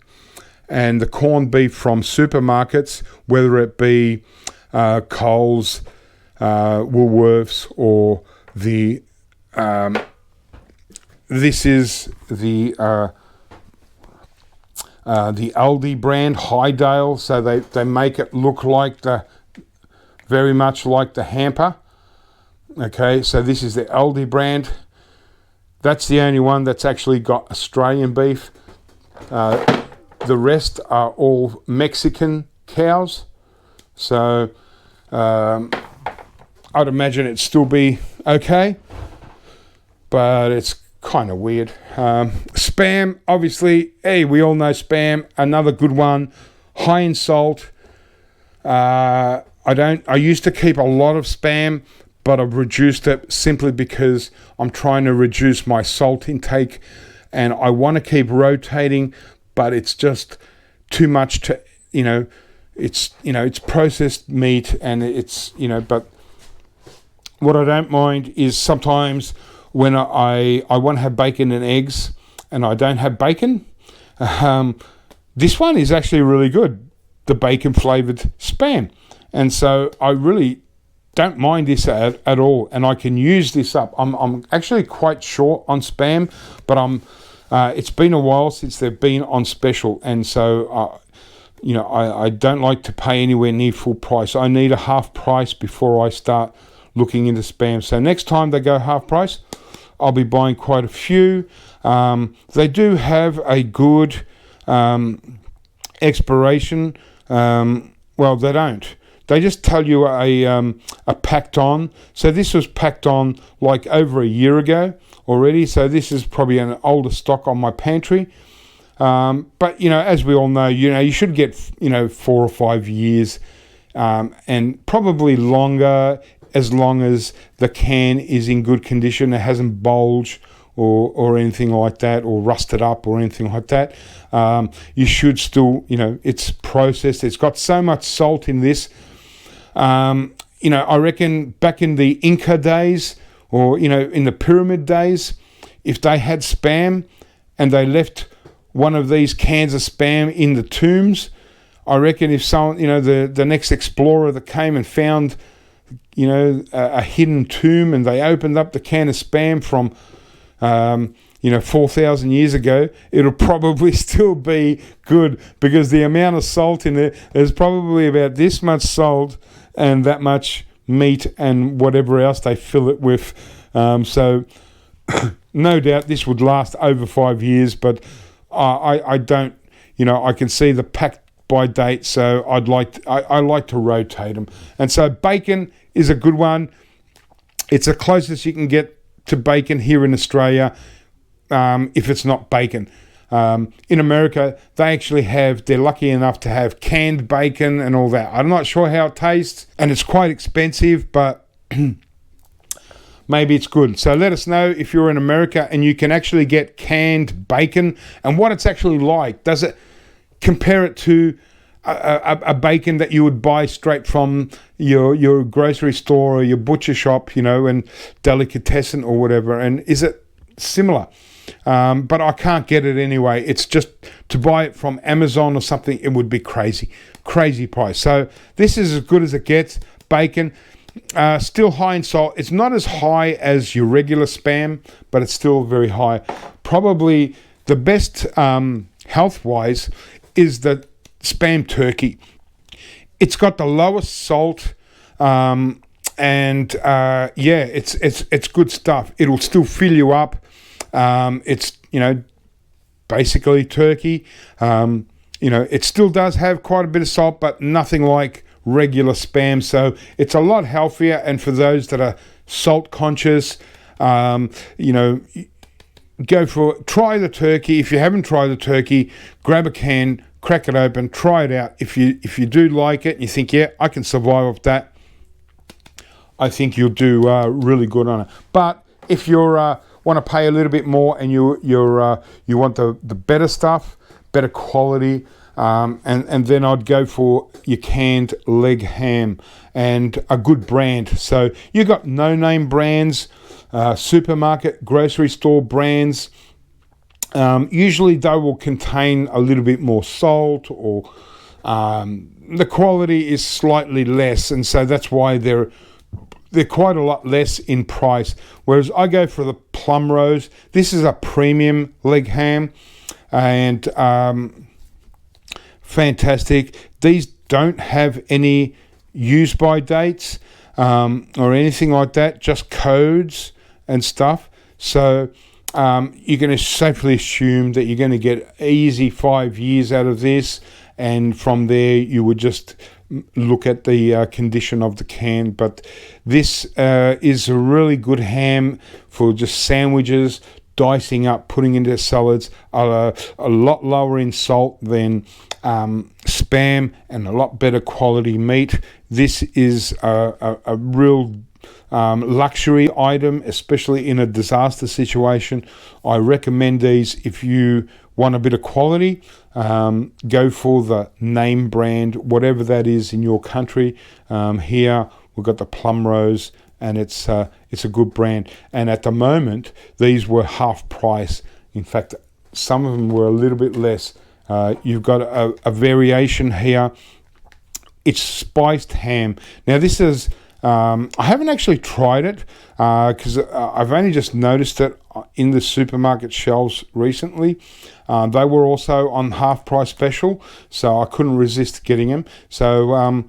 and the corned beef from supermarkets, whether it be Coles, Woolworths, or this is the Aldi brand, Highdale. So they make it look like very much like the hamper. Okay, so this is the Aldi brand. That's the only one that's actually got Australian beef. The rest are all Mexican cows. So I'd imagine it'd still be okay, but it's kind of weird. Spam, obviously, hey, we all know Spam, another good one, high in salt. I used to keep a lot of Spam, but I've reduced it simply because I'm trying to reduce my salt intake, and I want to keep rotating, but it's just too much to, it's processed meat, and it's, but what I don't mind is sometimes when I want to have bacon and eggs and I don't have bacon, this one is actually really good, the bacon flavored Spam. And so I really don't mind this at all, and I can use this up. I'm actually quite short on Spam, but it's been a while since they've been on special, and so I don't like to pay anywhere near full price. I need a half price before I start looking into Spam. So next time they go half price, I'll be buying quite a few. They do have a good expiration. Well, they don't. They just tell you a packed on. So this was packed on like over a year ago already. So this is probably an older stock on my pantry. But, as we all know, you should get, 4 or 5 years, and probably longer, as long as the can is in good condition. It hasn't bulged or anything like that, or rusted up or anything like that. You should still, it's processed. It's got so much salt in this. I reckon back in the Inca days, or, in the pyramid days, if they had Spam and they left one of these cans of Spam in the tombs, I reckon if someone, the next explorer that came and found, a hidden tomb, and they opened up the can of Spam from 4,000 years ago, it'll probably still be good, because the amount of salt in there, there's probably about this much salt and that much meat and whatever else they fill it with. So no doubt this would last over 5 years, but I don't, I can see the pack by date, so I like to rotate them. And so bacon is a good one. It's the closest you can get to bacon here in Australia, if it's not bacon. In America, they're lucky enough to have canned bacon and all that. I'm not sure how it tastes, and it's quite expensive, but maybe it's good. So let us know if you're in America and you can actually get canned bacon and what it's actually like. Does it compare it to a bacon that you would buy straight from your grocery store or your butcher shop, and delicatessen or whatever, and is it similar? But I can't get it anyway. It's just to buy it from Amazon or something, it would be crazy price. So this is as good as it gets. Bacon, still high in salt. It's not as high as your regular Spam, but it's still very high. Probably the best health-wise is the Spam turkey. It's got the lowest salt, it's good stuff. It'll still fill you up. It's basically turkey. It still does have quite a bit of salt, but nothing like regular Spam. So it's a lot healthier. And for those that are salt conscious, try the turkey. If you haven't tried the turkey, grab a can, crack it open, try it out. If you do like it and you think, yeah, I can survive off that, I think you'll do really good on it. But if you're want to pay a little bit more and you want the better stuff, better quality, and then I'd go for your canned leg ham and a good brand. So you got no-name brands, supermarket, grocery store brands. Usually they will contain a little bit more salt, or the quality is slightly less, and so that's why they're quite a lot less in price. Whereas I go for the Plum Rose. This is a premium leg ham, and fantastic. These don't have any use by dates or anything like that, just codes and stuff. So you're going to safely assume that you're going to get easy 5 years out of this, and from there you would just look at the condition of the can. But this is a really good ham for just sandwiches, dicing up, putting into salads. A lot lower in salt than Spam, and a lot better quality meat. This is a real luxury item, especially in a disaster situation. I recommend these if you want a bit of quality. Go for the name brand, whatever that is in your country. Here we've got the Plum Rose, and it's a good brand. And at the moment, these were half price. In fact, some of them were a little bit less. You've got a variation here. It's spiced ham. Now this is, I haven't actually tried it because I've only just noticed it in the supermarket shelves recently. They were also on half price special, so I couldn't resist getting them. So,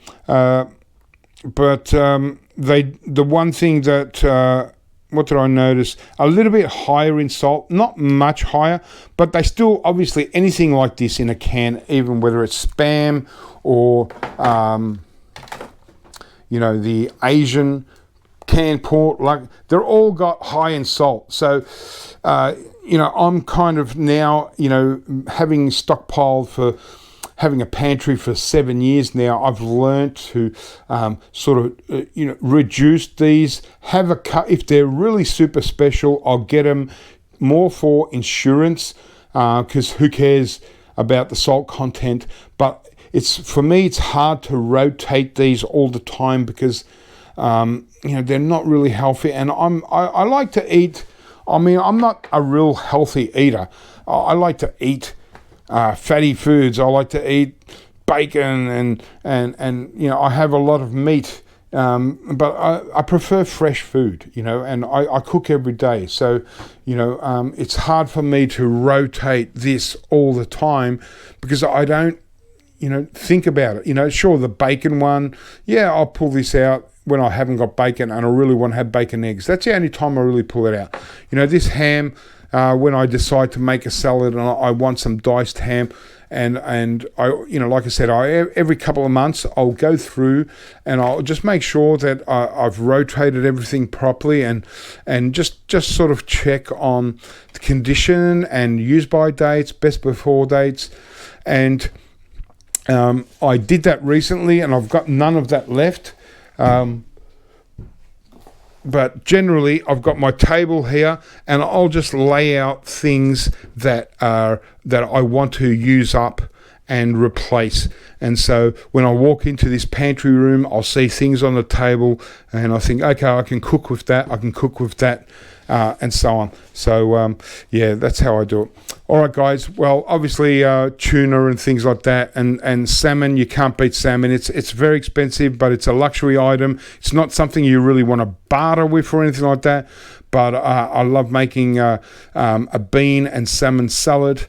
the one thing that, what did I notice? A little bit higher in salt, not much higher, but they still, obviously, anything like this in a can, even whether it's Spam or, the Asian canned pork, like they're all got high in salt. So, I'm kind of now, having stockpiled for having a pantry for 7 years now, I've learned to reduce these. Have a cut if they're really super special. I'll get them more for insurance because who cares about the salt content? But for me, it's hard to rotate these all the time because they're not really healthy. And I like to eat. I mean, I'm not a real healthy eater. I like to eat fatty foods. I like to eat bacon and I have a lot of meat but I prefer fresh food, you know, and I cook every day. So, you know, it's hard for me to rotate this all the time because I don't, you know, think about it. You know, sure, the bacon one, yeah, I'll pull this out when I haven't got bacon and I really want to have bacon eggs. That's the only time I really pull it out. You know, this ham, when I decide to make a salad and I want some diced ham, and I, you know, like I said, every couple of months I'll go through and I'll just make sure that I've rotated everything properly and just sort of check on the condition and use by dates, best before dates, and I did that recently and I've got none of that left. But generally I've got my table here and I'll just lay out things that I want to use up and replace. And so when I walk into this pantry room, I'll see things on the table and I think, okay, I can cook with that, and so on. So yeah, that's how I do it. All right, guys. Well, obviously tuna and things like that, and salmon. You can't beat salmon. It's very expensive, but it's a luxury item. It's not something you really want to barter with or anything like that. But I love making a bean and salmon salad.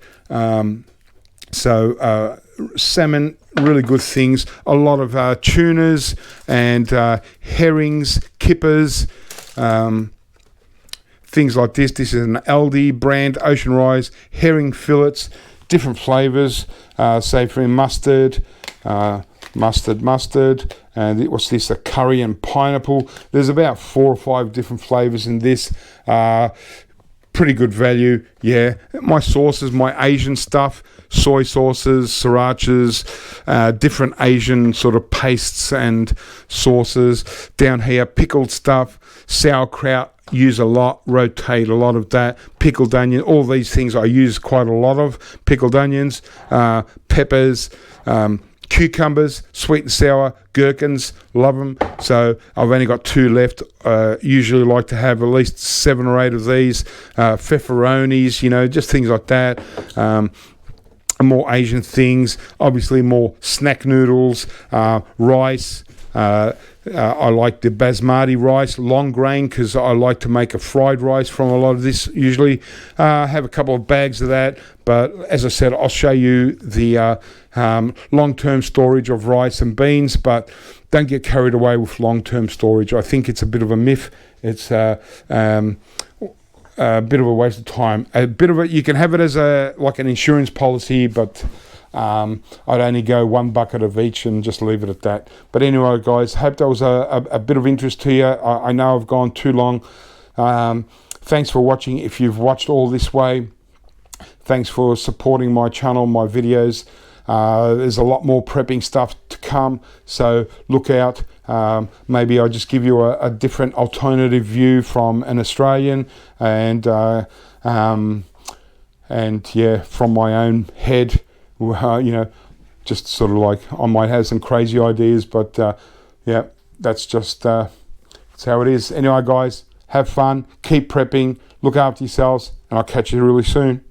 So salmon, really good things. A lot of tunas and herrings, kippers. Things like this. This is an Aldi brand, Ocean Rise, herring fillets, different flavours, savoury mustard, and what's this, a curry and pineapple. There's about 4 or 5 different flavours in this. Pretty good value, yeah. My sauces, my Asian stuff, soy sauces, srirachas, different Asian sort of pastes and sauces. Down here, pickled stuff, sauerkraut, use a lot, rotate a lot of that. Pickled onion, all these things I use quite a lot of. Pickled onions, peppers, cucumbers, sweet and sour, gherkins, love them. So I've only got 2 left. Usually like to have at least 7 or 8 of these. Pepperonis, you know, just things like that. More Asian things, obviously more snack noodles, rice. I like the basmati rice, long grain, because I like to make a fried rice from a lot of this. Usually have a couple of bags of that, but as I said, I'll show you the long-term storage of rice and beans, but don't get carried away with long-term storage. I think it's a bit of a myth. It's a bit of a waste of time. A bit of it, you can have it as like an insurance policy, but I'd only go 1 bucket of each and just leave it at that. But anyway, guys, hope that was a bit of interest to you. I know I've gone too long. Thanks for watching. If you've watched all this way, thanks for supporting my channel, my videos. There's a lot more prepping stuff to come, so look out. Maybe I'll just give you a different alternative view from an Australian, and yeah, from my own head. You know, just sort of like I might have some crazy ideas, but yeah, that's just that's how it is. Anyway, guys, have fun, keep prepping, look after yourselves, and I'll catch you really soon.